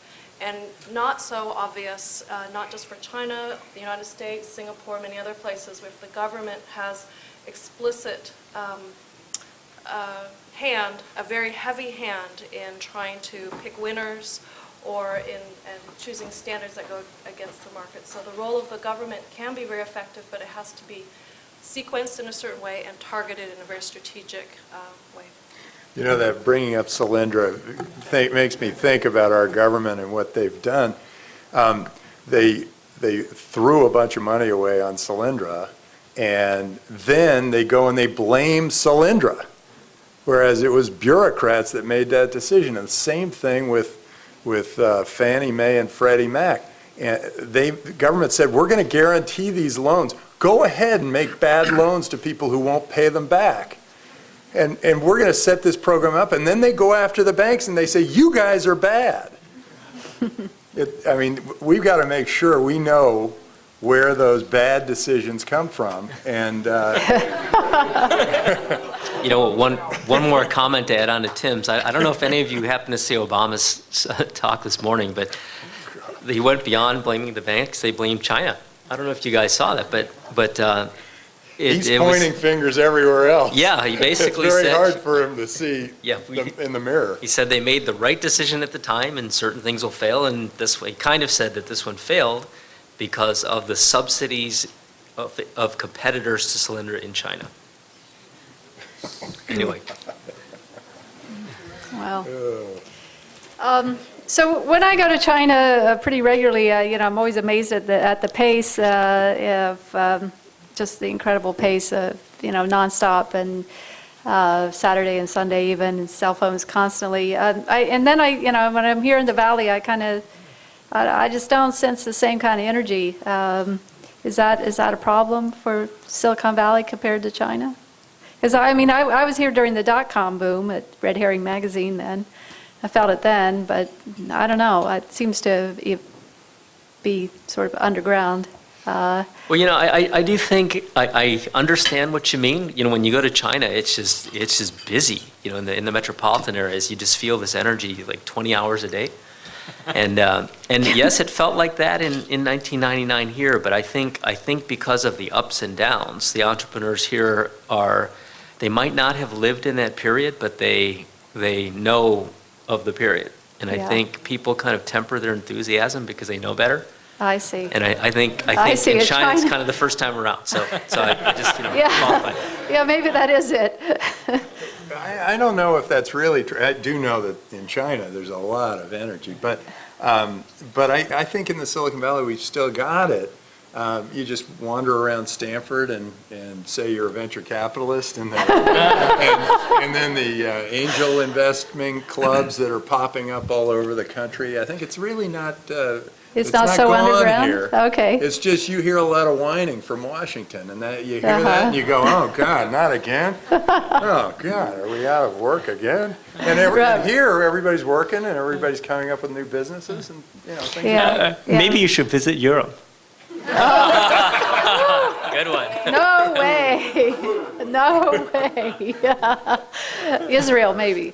And not so obvious, not just for China, the United States, Singapore, many other places, where if the government has explicit a very heavy hand in trying to pick winners or in choosing standards that go against the market. So the role of the government can be very effective, but it has to be sequenced in a certain way and targeted in a very strategic way. You know, that bringing up Solyndra makes me think about our government and what they've done. They threw a bunch of money away on Solyndra, and then they go and they blame Solyndra, whereas it was bureaucrats that made that decision. And the same thing with Fannie Mae and Freddie Mac. And the government said, we're going to guarantee these loans. Go ahead and make bad loans to people who won't pay them back. And we're going to set this program up. And then they go after the banks and they say, you guys are bad. I mean, we've got to make sure we know where those bad decisions come from. And you know, one more comment to add on to Tim's. I don't know if any of you happened to see Obama's talk this morning, but he went beyond blaming the banks. They blamed China. I don't know if you guys saw that, but he's pointing fingers everywhere else. Yeah, he basically it's said. very hard for him to see in the mirror. He said they made the right decision at the time, and certain things will fail. And this way, he kind of said that this one failed because of the subsidies of competitors to Solyndra in China. Anyway. Wow. So when I go to China pretty regularly, I'm always amazed at the pace of just the incredible pace of, nonstop and Saturday and Sunday even, and cell phones constantly. And then when I'm here in the Valley, I just don't sense the same kind of energy. Is that a problem for Silicon Valley compared to China? Because I was here during the dot-com boom at Red Herring magazine then. I felt it then, but I don't know. It seems to be sort of underground. Well, I do think I understand what you mean. When you go to China, it's just busy. In the metropolitan areas, you just feel this energy like 20 hours a day. And yes, it felt like that in 1999 here. But I think because of the ups and downs, the entrepreneurs here they might not have lived in that period, but they know of the period. And I Yeah. think people kind of temper their enthusiasm because they know better. I see. And I think see in it, China, it's China. kind of the first time around. So I just, Yeah. qualify. Yeah, maybe that is it. I don't know if that's really true. I do know that in China, there's a lot of energy, but I think in the Silicon Valley, we've still got it. You just wander around Stanford and say you're a venture capitalist, and then the angel investment clubs that are popping up all over the country. I think it's really not. It's not so gone underground? here. Okay. It's just you hear a lot of whining from Washington, and that you hear that and you go, oh God, not again. Oh God, are we out of work again? And here, everybody's working and everybody's coming up with new businesses and things. Yeah. Maybe you should visit Europe. Good one. No way. No way. Israel, maybe.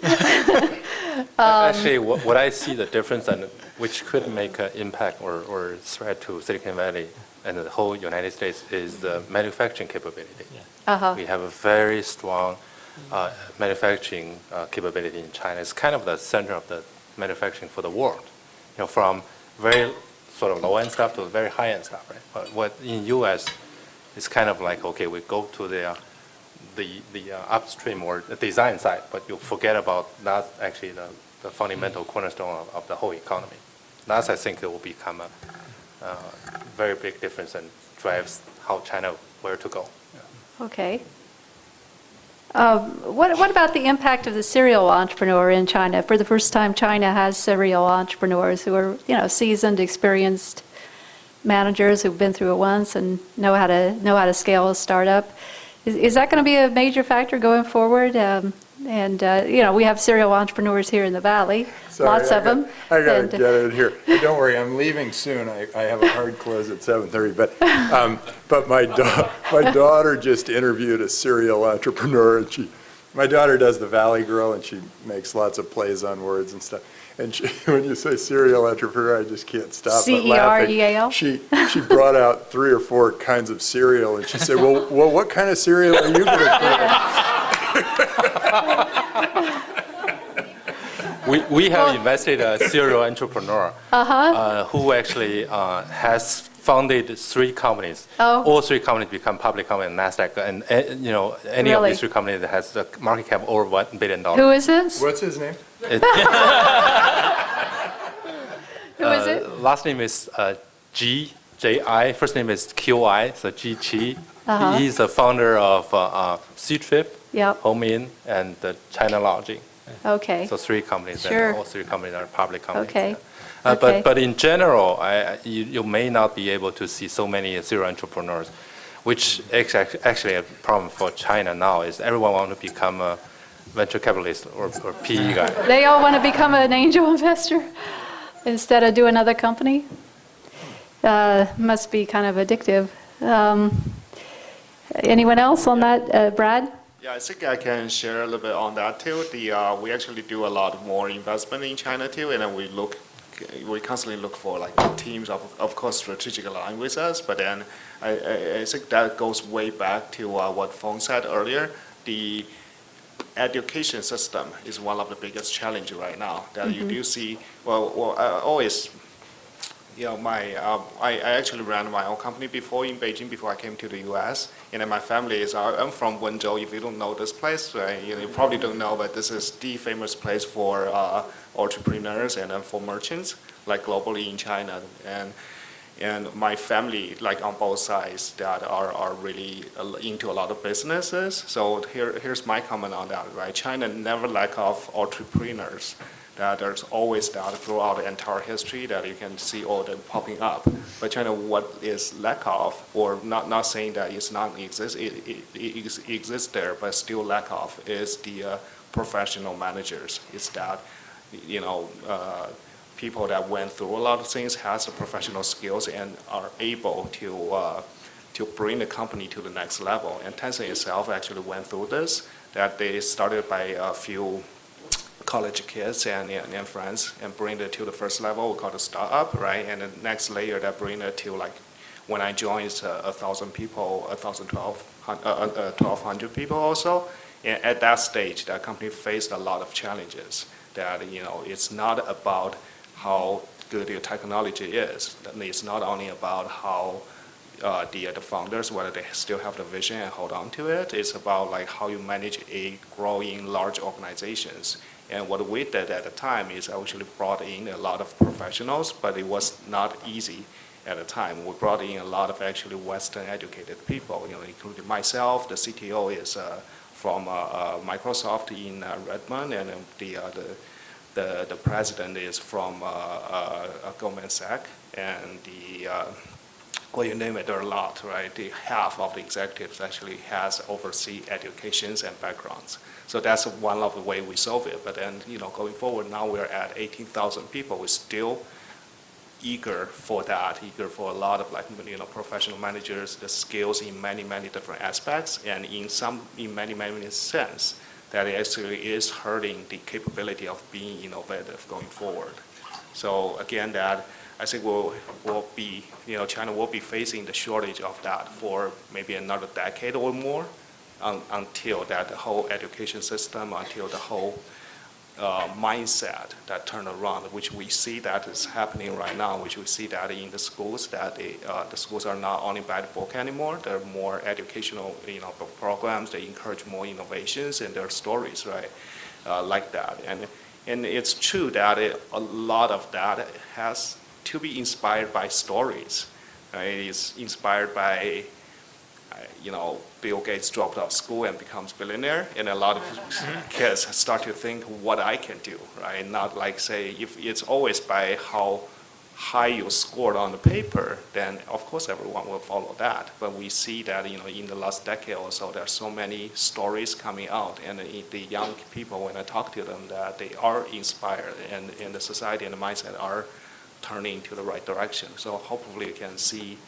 Actually, what I see the difference and which could make an impact or threat to Silicon Valley and the whole United States is the manufacturing capability. Uh-huh. We have a very strong manufacturing capability in China. It's kind of the center of the manufacturing for the world. From very sort of low-end stuff to very high-end stuff, right? But what in U.S. is kind of like, okay, we go to the upstream or the design side, but you forget about that's actually the fundamental cornerstone of the whole economy. That's, I think, it will become a very big difference and drives how China where to go. Yeah. Okay. What about the impact of the serial entrepreneur in China? For the first time, China has serial entrepreneurs who are, seasoned, experienced managers who've been through it once and know how to scale a startup. Is that going to be a major factor going forward? We have serial entrepreneurs here in the Valley, lots of them. I got to get it here. Don't worry, I'm leaving soon. I have a hard close at 7:30. But my daughter just interviewed a serial entrepreneur, and my daughter does the Valley Girl, and she makes lots of plays on words and stuff. And when you say serial entrepreneur, I just can't stop but laughing. C-E-R-E-A-L? She brought out 3 or 4 kinds of cereal, and she said, well, what kind of cereal are you going to create? We have invested a serial entrepreneur who actually has founded 3 companies. Oh. All 3 companies become public company in NASDAQ, and any of Really? these 3 companies that has a market cap over $1 billion. Who is this? What's his name? Who is it? Last name is G-J-I. First name is Q-I, so G-Chi. He's the founder of C-Trip, Yep. Home In, and China Lodging. Okay. So 3 companies, Sure. and all 3 companies are public companies. Okay. Yeah. Okay. But in general, you may not be able to see so many serial entrepreneurs, which is actually a problem for China now. Is everyone want to become a venture capitalist or PE guy? They all want to become an angel investor instead of do another company? Must be kind of addictive. Anyone else on that? Brad? Yeah, I think I can share a little bit on that too. We actually do a lot more investment in China too, and then we constantly look for like teams of course strategic align with us. But then I think that goes way back to what Feng said earlier. The education system is one of the biggest challenges right now. That you do see. Well, I always. I actually ran my own company before in Beijing before I came to the U.S. And then my family I'm from Wenzhou. If you don't know this place, right, you probably don't know, but this is the famous place for entrepreneurs and then for merchants, like globally in China. And my family, like on both sides, that are really into a lot of businesses. So here's my comment on that, right? China never lack of entrepreneurs. That there's always that throughout the entire history that you can see all them popping up. But China, what is lack of, or not saying that it's not exist, it exists there, but still lack of is the professional managers. It's that, people that went through a lot of things, has the professional skills and are able to bring the company to the next level. And Tencent itself actually went through this, that they started by a few college kids and friends and bring it to the first level, we call it startup, right? And the next layer that bring it to like, when I joined, it's 1,000 people, 1,200 people also. And at that stage, that company faced a lot of challenges that, it's not about how good your technology is. It's not only about how the founders, whether they still have the vision and hold on to it. It's about like how you manage a growing large organizations. And what we did at the time is actually brought in a lot of professionals, but it was not easy at the time. We brought in a lot of actually Western educated people, including myself. The CTO is from Microsoft in Redmond, and the president is from Goldman Sachs, and well, you name it, there are a lot, right? Half of the executives actually has overseas educations and backgrounds. So that's one of the way we solve it. But then, going forward, now we're at 18,000 people. We're still eager for that, eager for a lot of professional managers, the skills in many, many different aspects, and in many, many sense, that it actually is hurting the capability of being innovative going forward. So again, that I think China will be facing the shortage of that for maybe another decade or more, until that the whole education system, until the whole mindset that turn around, which we see that is happening right now, which we see that in the schools, that the schools are not only by the book anymore, they're more educational programs, they encourage more innovations and their stories, right, like that. And it's true that a lot of that has to be inspired by stories. It's inspired by, Bill Gates dropped out of school and becomes billionaire, and a lot of kids start to think what I can do, right? Not like say, if it's always by how high you scored on the paper, then of course everyone will follow that. But we see that, in the last decade or so, there are so many stories coming out, and the young people, when I talk to them, that they are inspired, and the society and the mindset are turning to the right direction. So hopefully you can see,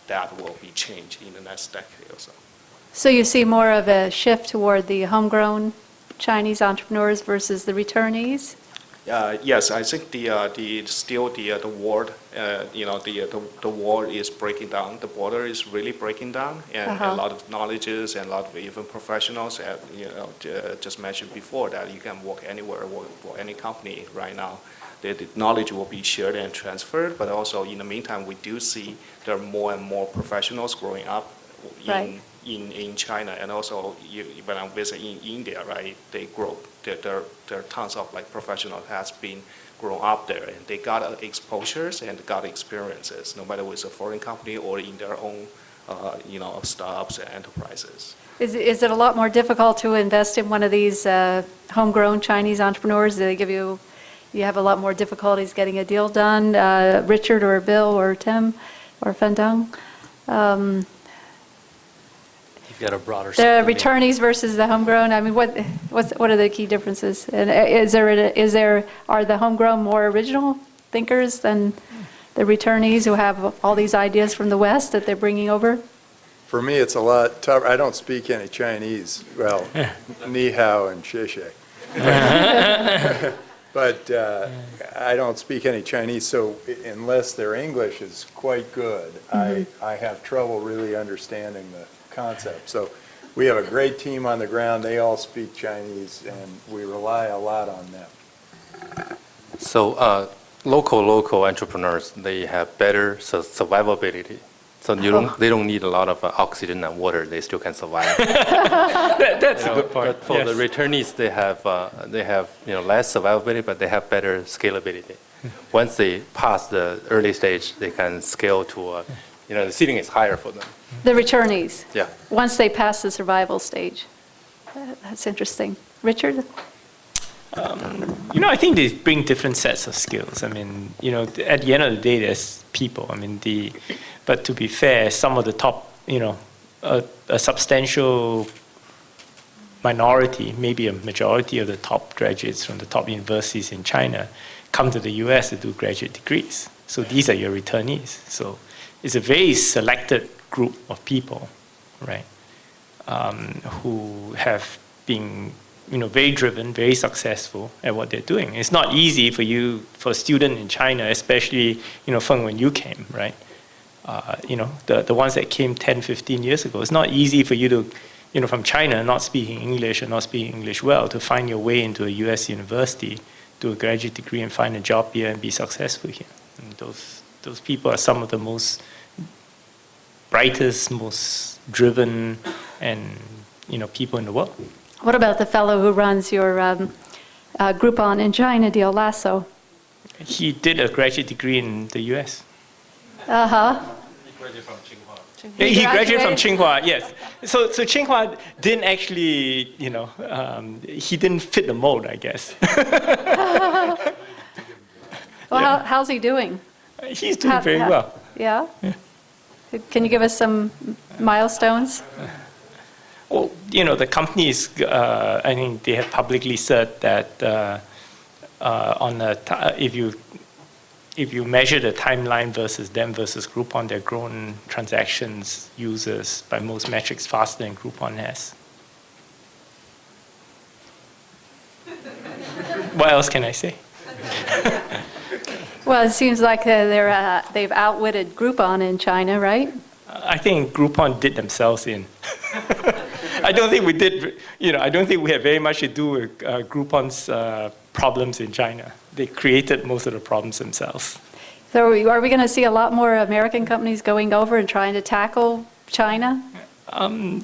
that will be changed in the next decade or so. So you see more of a shift toward the homegrown Chinese entrepreneurs versus the returnees? Yes, I think the world, the wall is breaking down. The border is really breaking down, and a lot of knowledges and a lot of even professionals, just mentioned before that you can work anywhere, work for any company right now. The knowledge will be shared and transferred, but also in the meantime, we do see there are more and more professionals growing up in China, and also when I'm visiting in India, right, they grow. There are tons of professionals has been grown up there, and they got exposures and got experiences, no matter with a foreign company or in their own, startups and enterprises. Is it a lot more difficult to invest in one of these homegrown Chinese entrepreneurs? Do they give you have a lot more difficulties getting a deal done? Richard or Bill or Tim or Feng? You've got a broader the returnees versus the homegrown. I mean, what are the key differences? And are the homegrown more original thinkers than the returnees who have all these ideas from the West that they're bringing over? For me, it's a lot tougher. I don't speak any Chinese. Well, ni hao and xie xie. But I don't speak any Chinese, so unless their English is quite good, I have trouble really understanding the concept. So we have a great team on the ground. They all speak Chinese, and we rely a lot on them. So local entrepreneurs, they have better survivability. So they don't need a lot of oxygen and water. They still can survive. That's a good point. But for the returnees, they have less survivability, but they have better scalability. Once they pass the early stage, they can scale to the ceiling is higher for them. The returnees? Yeah. Once they pass the survival stage. That's interesting. Richard? I think they bring different sets of skills. I mean, at the end of the day, there's people. I mean, but to be fair, some of the top, a substantial minority, maybe a majority of the top graduates from the top universities in China come to the US to do graduate degrees. So these are your returnees. So it's a very selected group of people, right, who have been very driven, very successful at what they're doing. It's not easy for a student in China, especially, Feng, when you came, right? The ones that came 10, 15 years ago. It's not easy for you to from China, not speaking English or not speaking English well, to find your way into a US university, do a graduate degree and find a job here and be successful here. And those people are some of the most brightest, most driven, and people in the world. What about the fellow who runs your Groupon in China deal, Lasso? He did a graduate degree in the US. Uh-huh. He graduated from Tsinghua. He graduated from Tsinghua, yes. So Tsinghua didn't actually, he didn't fit the mold, I guess. Well, how's he doing? He's doing very well. Yeah? Can you give us some milestones? Well, the companies, I think they have publicly said that if you measure the timeline versus them versus Groupon, they're grown transactions, users by most metrics faster than Groupon has. What else can I say? Well, it seems like they've outwitted Groupon in China, right? I think Groupon did themselves in. I don't think we did, I don't think we had very much to do with Groupon's problems in China. They created most of the problems themselves. So are we going to see a lot more American companies going over and trying to tackle China? In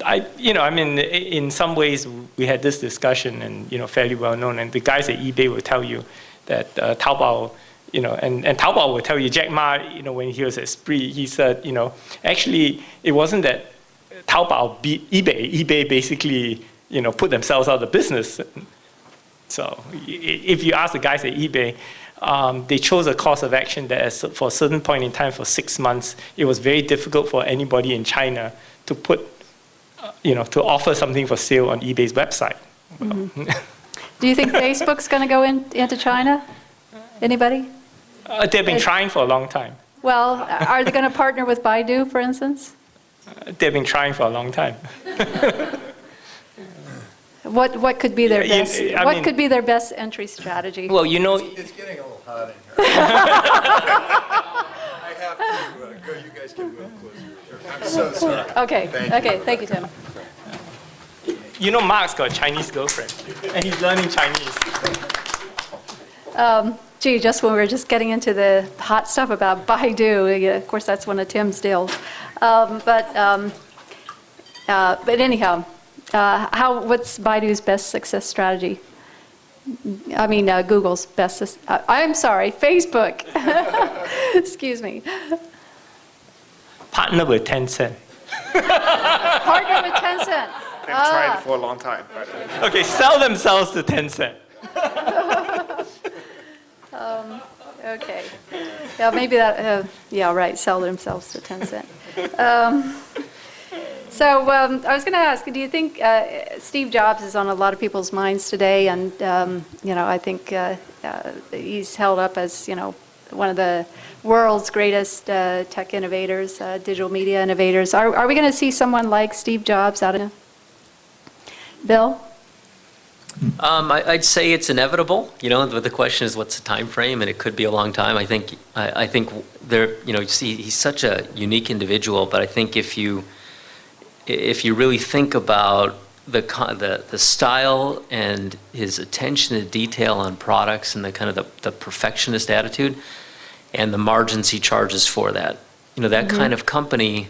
some ways we had this discussion and, fairly well known, and the guys at eBay will tell you that Taobao, and Taobao will tell you, Jack Ma, when he was at SPRIE, he said, actually it wasn't that Taobao beat eBay. eBay basically, put themselves out of business. So if you ask the guys at eBay, they chose a course of action that for a certain point in time, for 6 months, it was very difficult for anybody in China to put, to offer something for sale on eBay's website. Mm-hmm. Do you think Facebook's going to go into China? Anybody? They've been trying for a long time. Well, are they going to partner with Baidu, for instance? They've been trying for a long time. What could be their best? What could be their best entry strategy? Well, it's getting a little hot in here. I have to go. You guys can move closer. I'm so sorry. Okay. Thank you, Tim. Mark's got a Chinese girlfriend, and he's learning Chinese. Just when we were just getting into the hot stuff about Baidu, of course that's one of Tim's deals. But anyhow, what's Baidu's best success strategy? I mean, Google's best. I'm sorry, Facebook. Excuse me. Partner with Tencent. Partner with Tencent. They've tried for a long time. Okay, sell themselves to Tencent. Okay. Yeah, maybe that. Yeah, right. Sell themselves to Tencent. So I was going to ask, do you think Steve Jobs is on a lot of people's minds today? And I think he's held up as one of the world's greatest tech innovators, digital media innovators. Are we going to see someone like Steve Jobs out of Bill? I'd say it's inevitable. But the question is, what's the time frame? And it could be a long time. I think there. He's such a unique individual. But I think if you really think about the style and his attention to detail on products and the kind of the perfectionist attitude and the margins he charges for that, that kind of company,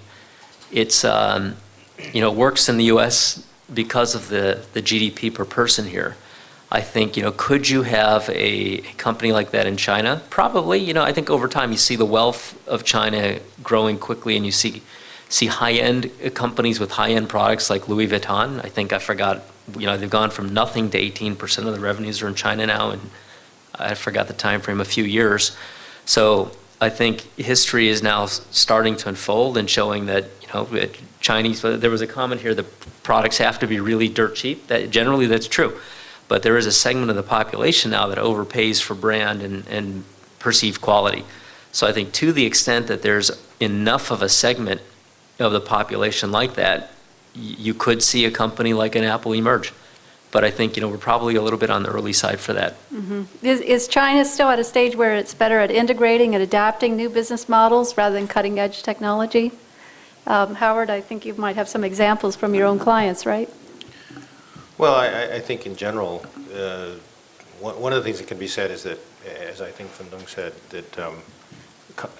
it's works in the U.S. because of the GDP per person here. I think, could you have a company like that in China? Probably. I think over time you see the wealth of China growing quickly, and you see high-end companies with high-end products like Louis Vuitton. I forgot, they've gone from nothing to 18% of the revenues are in China now, and I forgot the time frame, a few years. So I think history is now starting to unfold and showing that, Chinese, there was a comment here that products have to be really dirt cheap. Generally that's true. But there is a segment of the population now that overpays for brand and perceived quality. So I think to the extent that there's enough of a segment of the population like that, you could see a company like an Apple emerge. But I think, we're probably a little bit on the early side for that. Mm-hmm. Is China still at a stage where it's better at integrating and adapting new business models rather than cutting edge technology? Howard, I think you might have some examples from your own clients, right? Well, I think in general, one of the things that can be said is that, as I think Deng said, that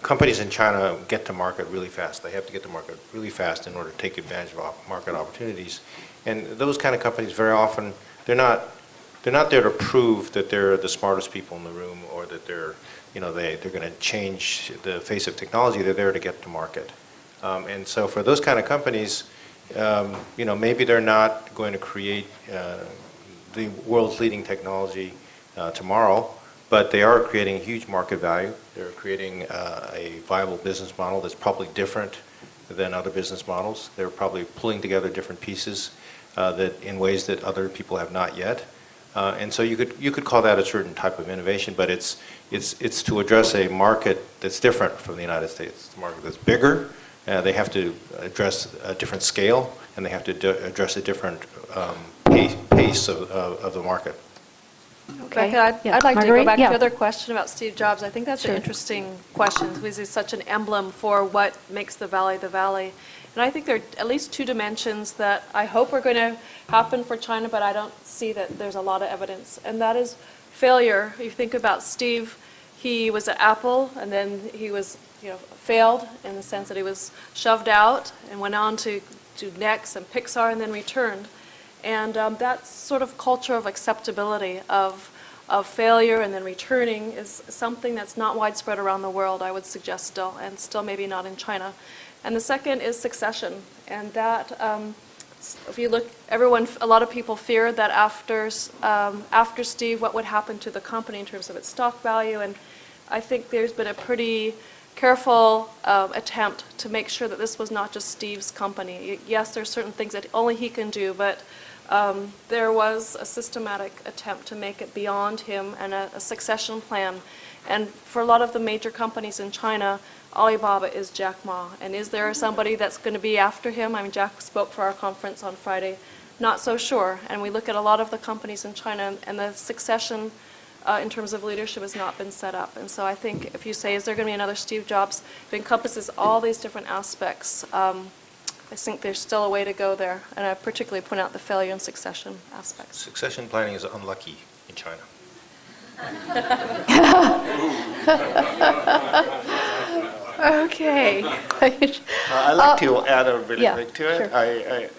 companies in China get to market really fast. They have to get to market really fast in order to take advantage of market opportunities. And those kind of companies, very often, they're not there to prove that they're the smartest people in the room or that they're going to change the face of technology. They're there to get to market. And so for those kind of companies, maybe they're not going to create the world's leading technology tomorrow, but they are creating huge market value. They're creating a viable business model that's probably different than other business models. They're probably pulling together different pieces that in ways that other people have not yet. And so you could call that a certain type of innovation, but it's to address a market that's different from the United States. It's a market that's bigger. They have to address a different scale, and they have to address a different pace of the market. Okay. Becca, I'd like Marguerite? to go back to Yeah. the other question about Steve Jobs. I think that's Sure. an interesting question because he's such an emblem for what makes the Valley the Valley. And I think there are at least two dimensions that I hope are going to happen for China, but I don't see that there's a lot of evidence. And that is failure. You think about Steve, he was at Apple, and then he was, failed in the sense that he was shoved out and went on to do Next and Pixar and then returned. And that sort of culture of acceptability of failure and then returning is something that's not widespread around the world, I would suggest still, and still maybe not in China. And the second is succession. And that, if you look, a lot of people fear that after Steve, what would happen to the company in terms of its stock value. And I think there's been a pretty careful attempt to make sure that this was not just Steve's company. Yes, there's certain things that only he can do, but there was a systematic attempt to make it beyond him and a succession plan. And for a lot of the major companies in China, Alibaba is Jack Ma. And is there somebody that's going to be after him? I mean, Jack spoke for our conference on Friday. Not so sure. And we look at a lot of the companies in China, and the succession in terms of leadership has not been set up. And so I think if you say, is there going to be another Steve Jobs, it encompasses all these different aspects. I think there's still a way to go there. And I particularly point out the failure and succession aspects. Succession planning is unlucky in China. Okay. I'd like to add a really yeah, quick to it. Sure.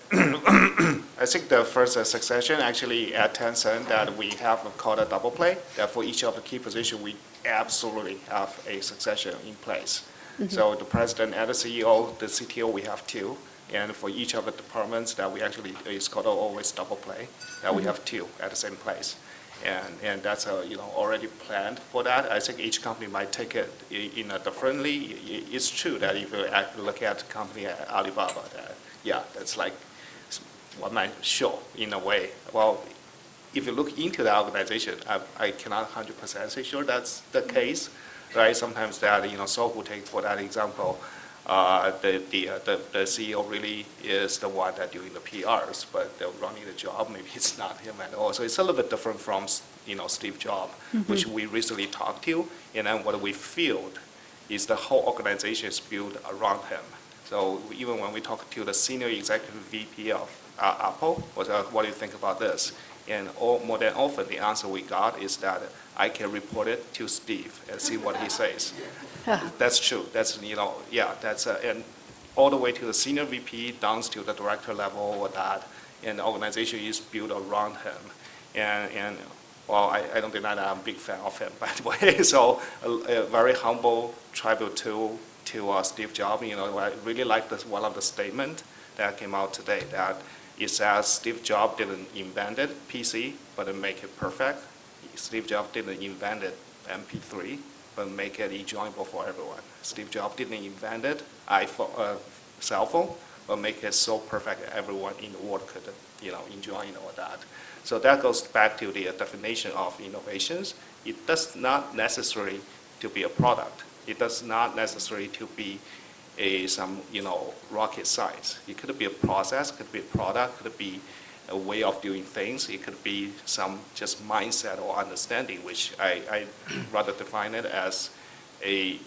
I think the first succession actually at Tencent that we have called a double play, that for each of the key positions we absolutely have a succession in place. Mm-hmm. So the president and the CEO, the CTO, we have two. And for each of the departments that we actually, it's called always double play, that we have two at the same place. And that's already planned for that. I think each company might take it differently. It's true that if you look at the company Alibaba, that's like one man show in a way. Well, if you look into the organization, I cannot 100% say sure that's the case, right? Sometimes that Sohu take for that example. The CEO really is the one that doing the PRs, but they're running the job. Maybe it's not him at all. So it's a little bit different from Steve Jobs, mm-hmm. which we recently talked to, and then what we feel is the whole organization is built around him. So even when we talk to the senior executive VP of Apple, what do you think about this? And more than often, the answer we got is that I can report it to Steve and see what he says. That's true. That's that's and all the way to the senior VP, down to the director level or that, and the organization is built around him. And well, I don't deny that I'm a big fan of him, by the way. So a very humble tribute to Steve Jobs. I really like this one of the statement that came out today that it says Steve Jobs didn't invent it, PC, but make it perfect. Steve Jobs didn't invent it, MP3, but make it enjoyable for everyone. Steve Jobs didn't invent it, cell phone, but make it so perfect that everyone in the world could, enjoy all that. So that goes back to the definition of innovations. It does not necessarily to be a product. It does not necessarily to be some rocket science. It could be a process, could be a product, could be a way of doing things. It could be some just mindset or understanding, which I rather define it as a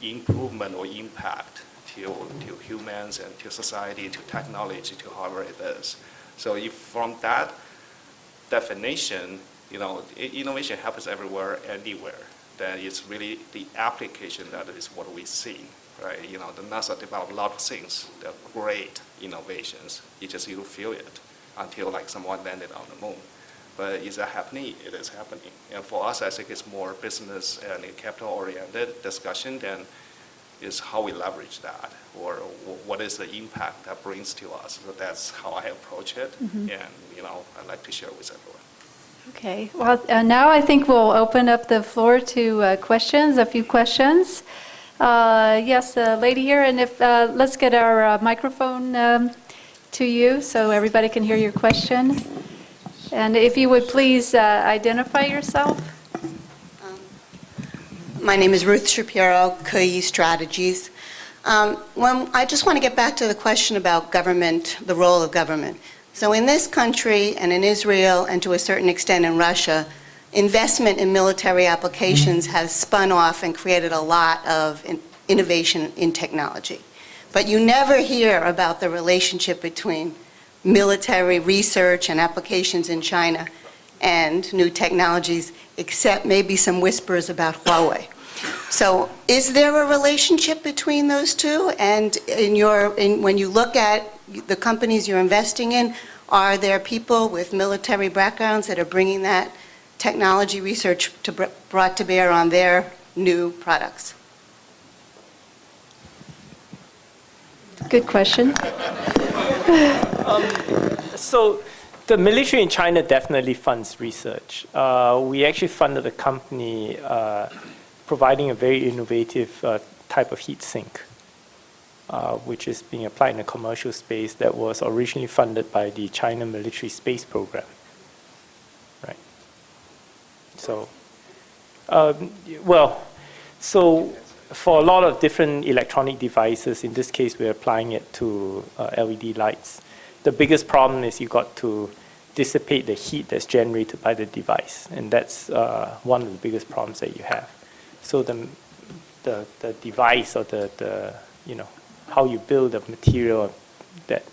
improvement or impact to humans and to society, to technology, to however it is. So if from that definition, innovation happens everywhere, anywhere, then it's really the application that is what we see, right? The NASA developed a lot of things, they're great innovations. You just you feel it until like someone landed on the moon. But is that happening? It is happening. And for us, I think it's more business and capital-oriented discussion than is how we leverage that, or what is the impact that brings to us. So that's how I approach it, and I'd like to share with everyone. Okay, well, now I think we'll open up the floor to questions, a few questions. Yes, the lady here, and if let's get our microphone to you so everybody can hear your question. And if you would please identify yourself. My name is Ruth Shapiro, Kuyi Strategies. I just want to get back to the question about government, the role of government. So in this country and in Israel and to a certain extent in Russia, investment in military applications has spun off and created a lot of innovation in technology. But you never hear about the relationship between military research and applications in China and new technologies, except maybe some whispers about Huawei. So is there a relationship between those two? And when you look at the companies you're investing in, are there people with military backgrounds that are bringing that technology research brought to bear on their new products? Good question. So the military in China definitely funds research. We actually funded a company providing a very innovative type of heat sink, which is being applied in a commercial space that was originally funded by the China military space program. Right. So, so for a lot of different electronic devices, in this case, we're applying it to LED lights. The biggest problem is you got to dissipate the heat that's generated by the device, and that's one of the biggest problems that you have. So the device or the how you build a material that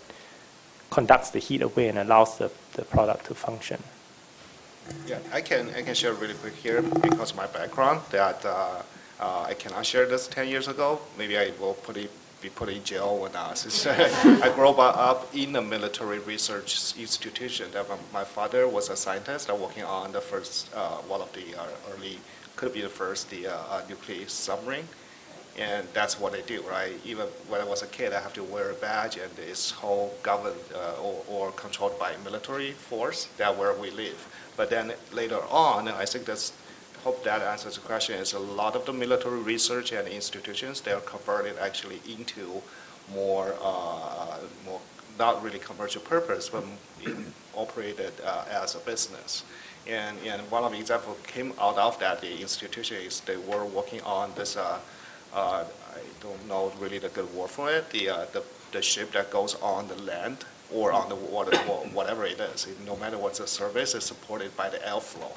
conducts the heat away and allows the product to function. Yeah, I can share really quick here because of my background that I cannot share this 10 years ago. Maybe I will be put in jail when I grew up in a military research institution. My father was a scientist working on the first, one of the early, could be the first, the nuclear submarine. And that's what they do, right? Even when I was a kid, I have to wear a badge, and it's whole governed or controlled by military force. That's where we live. But then later on, I think hope that answers the question, is a lot of the military research and institutions, they are converted actually into more not really commercial purpose, but operated as a business. And one of the examples came out of that, the institution is they were working on this, I don't know really the good word for it, the ship that goes on the land or on the water, whatever it is. No matter what's the service, it's supported by the airflow.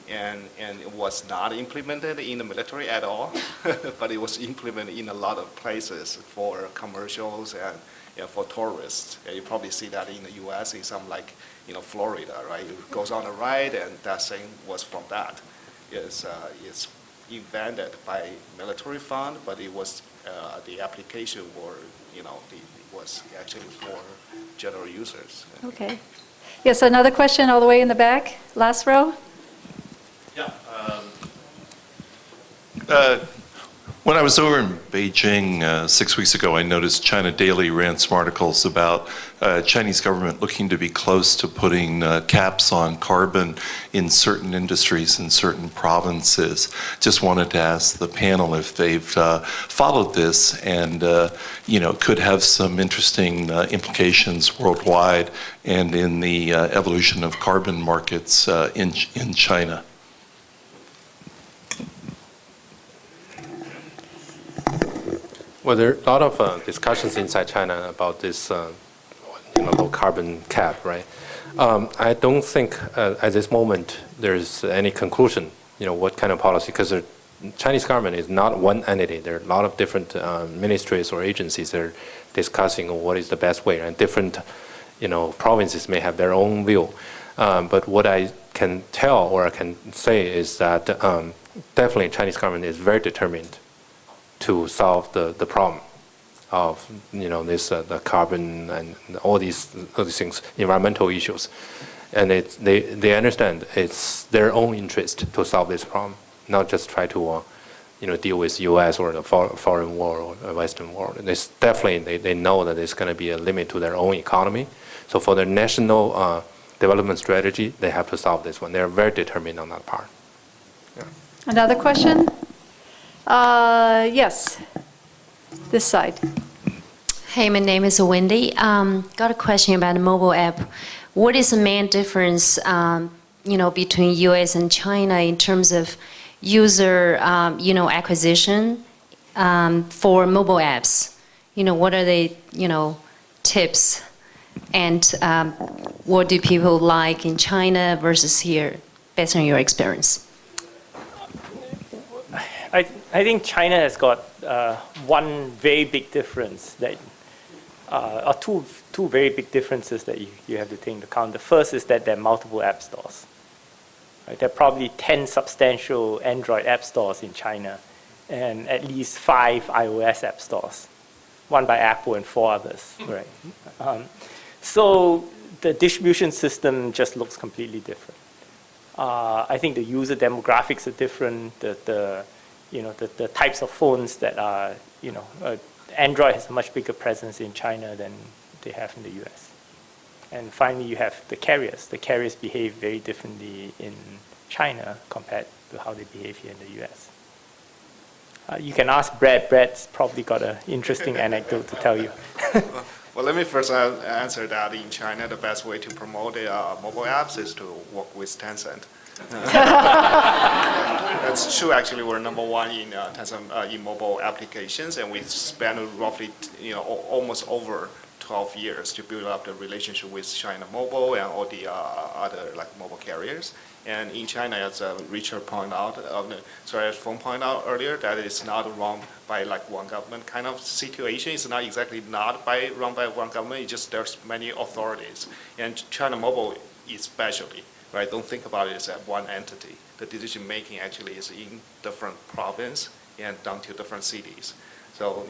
And it was not implemented in the military at all, but it was implemented in a lot of places for commercials and for tourists. And you probably see that in the U.S. in some like Florida, right? It goes on a ride, and that thing was from that. It's invented by military fund, but it was the application was actually for general users. Okay. Yes, another question all the way in the back, last row. Yeah. When I was over in Beijing 6 weeks ago, I noticed China Daily ran some articles about Chinese government looking to be close to putting caps on carbon in certain industries in certain provinces. Just wanted to ask the panel if they've followed this and could have some interesting implications worldwide and in the evolution of carbon markets in China. Well, there are a lot of discussions inside China about this low carbon cap, right? I don't think at this moment there's any conclusion, what kind of policy, because Chinese government is not one entity. There are a lot of different ministries or agencies that are discussing what is the best way, and different, provinces may have their own view. But what I can tell or I can say is that definitely Chinese government is very determined to solve the problem of this the carbon and all these things, environmental issues, and they understand it's their own interest to solve this problem, not just try to deal with U.S. or the foreign world or Western world. And it's definitely they know that there's going to be a limit to their own economy. So for their national development strategy, they have to solve this one. They're very determined on that part. Yeah. Another question? Yes, this side. Hey, my name is Wendy. Got a question about the mobile app. What is the main difference, between U.S. and China in terms of user, acquisition for mobile apps? What are the, tips, and what do people like in China versus here, based on your experience? I think China has got one very big difference that, or two very big differences that you have to take into account. The first is that there are multiple app stores. Right? There are probably 10 substantial Android app stores in China, and at least 5 iOS app stores, one by Apple and 4 others. Right? So the distribution system just looks completely different. I think the user demographics are different. The types of phones that are, Android has a much bigger presence in China than they have in the US. And finally, you have the carriers. The carriers behave very differently in China compared to how they behave here in the US. You can ask Brad. Brad's probably got an interesting anecdote to tell you. Well, let me first answer that. In China, the best way to promote the mobile apps is to work with Tencent. That's true. Actually, we're #1 in Tencent in mobile applications, and we spent roughly, almost over 12 years to build up the relationship with China Mobile and all the other mobile carriers. And in China, as Richard pointed out, as Feng pointed out earlier, that it's not run by one government kind of situation. It's not exactly run by one government. It's just there's many authorities, and China Mobile especially. Right? Don't think about it as one entity. The decision making actually is in different provinces and down to different cities. So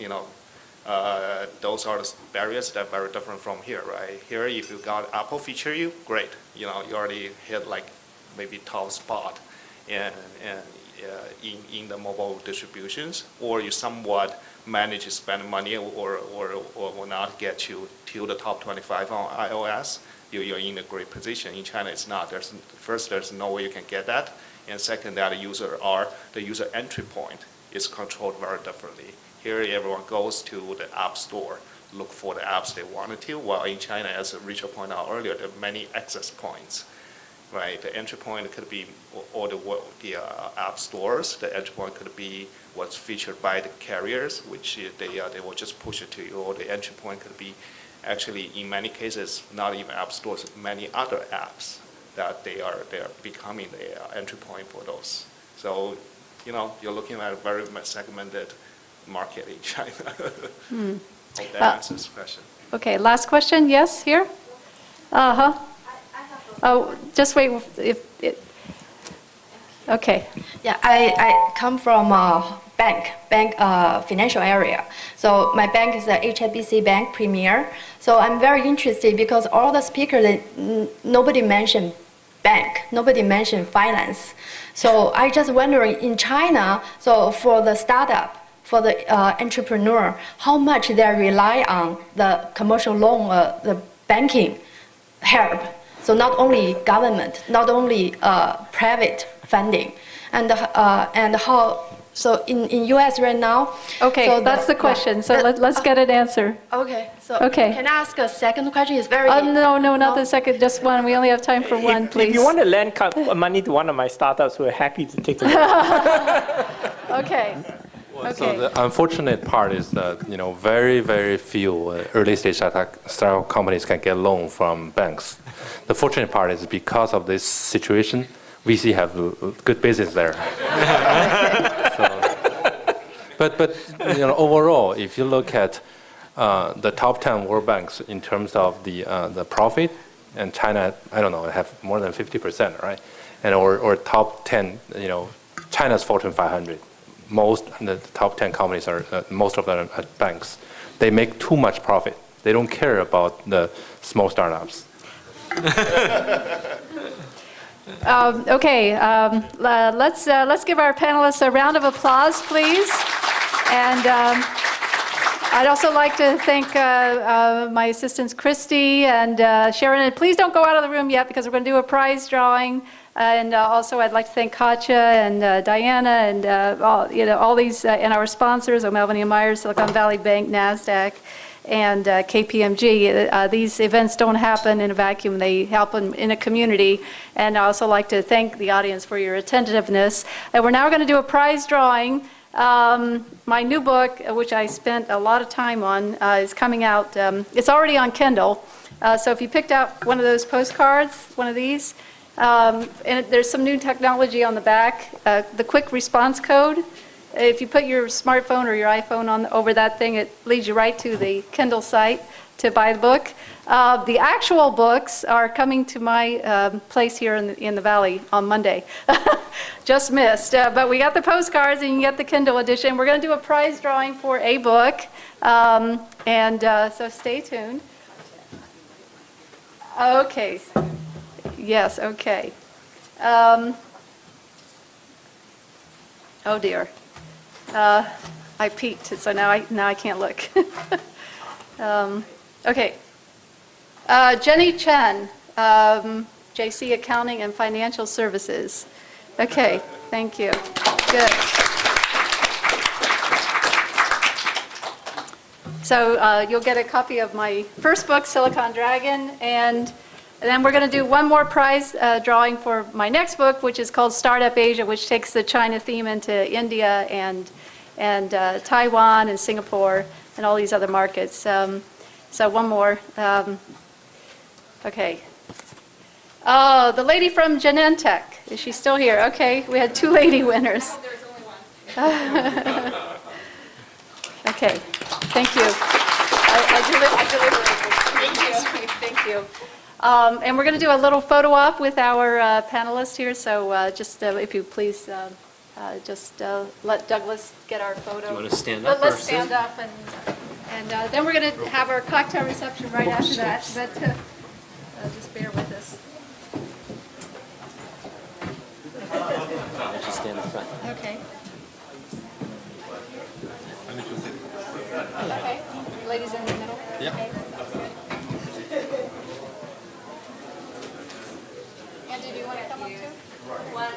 those are the barriers that are very different from here. Right? Here, if you got Apple feature you, great. You already hit maybe top spot, in the mobile distributions, or you somewhat manage to spend money or will not get you to the top 25 on iOS. You're in a great position. In China, it's not. There's no way you can get that, and second, that the user entry point is controlled very differently. Here, everyone goes to the app store, look for the apps they wanted to. While in China, as Richard pointed out earlier, there are many access points. Right, the entry point could be all the app stores. The entry point could be what's featured by the carriers, which they will just push it to you. Or the entry point could be actually, in many cases, not even app stores, many other apps that they are becoming the entry point for those. So, you're looking at a very segmented market in China. Hope that answers the question. Okay, last question. Yes, here. Oh, just wait. Okay. Yeah, I come from bank financial area. So my bank is the HSBC Bank Premier. So I'm very interested because all the speakers, nobody mentioned bank, nobody mentioned finance. So I just wondering in China, so for the startup, for the entrepreneur, how much they rely on the commercial loan, the banking help. So not only government, not only private funding, and how. So in US right now. Okay, so that's the question. So let's get an answer. Okay. So okay. Can I ask a second question? It's very. No, not the second. Just one. We only have time for one, please. If you want to lend money to one of my startups, we're happy to take the loan. Okay. Okay. So the unfortunate part is that very, very few early stage startup companies can get loan from banks. The fortunate part is because of this situation, VC have good business there. So But overall, if you look at the top 10 world banks in terms of the profit, and China, I don't know, have more than 50%, right? And or top 10, China's Fortune 500. The top 10 companies are most of them are banks. They make too much profit. They don't care about the small startups. Okay, let's give our panelists a round of applause, please. And I'd also like to thank my assistants, Christy and Sharon. And please don't go out of the room yet because we're going to do a prize drawing. And also, I'd like to thank Katja and Diana and all these and our sponsors: O'Melveny & Myers, Silicon Valley Bank, NASDAQ, and KPMG. These events don't happen in a vacuum. They happen in a community. And I also like to thank the audience for your attentiveness. And we're now going to do a prize drawing. My new book, which I spent a lot of time on, is coming out. It's already on Kindle. So if you picked out one of those postcards, one of these, and there's some new technology on the back, the quick response code. If you put your smartphone or your iPhone over that thing, it leads you right to the Kindle site to buy the book. The actual books are coming to my place here in the Valley on Monday. Just missed. But we got the postcards and you can get the Kindle edition. We're going to do a prize drawing for a book. So stay tuned. Okay. Yes, okay. Oh dear. I peeked, so now I can't look. Okay. Jenny Chen, JC Accounting and Financial Services. Okay, thank you. Good. So you'll get a copy of my first book, Silicon Dragon, and then we're going to do one more prize drawing for my next book, which is called Startup Asia, which takes the China theme into India and Taiwan and Singapore and all these other markets. So one more. Okay. Oh, the lady from Genentech. Is she still here? Okay, we had 2 lady winners. Oh, there's only one. Okay, thank you. I delivered. Thank you. And we're going to do a little photo op with our panelists here. So just if you please just let Douglas get our photo. Do you want to stand up? Let's stand up, and then we're going to have our cocktail reception right after that. But just bear with us. Just stand in front. Okay. Okay. Ladies in the middle. Yep. Okay. Andy, do you want to come up too? What?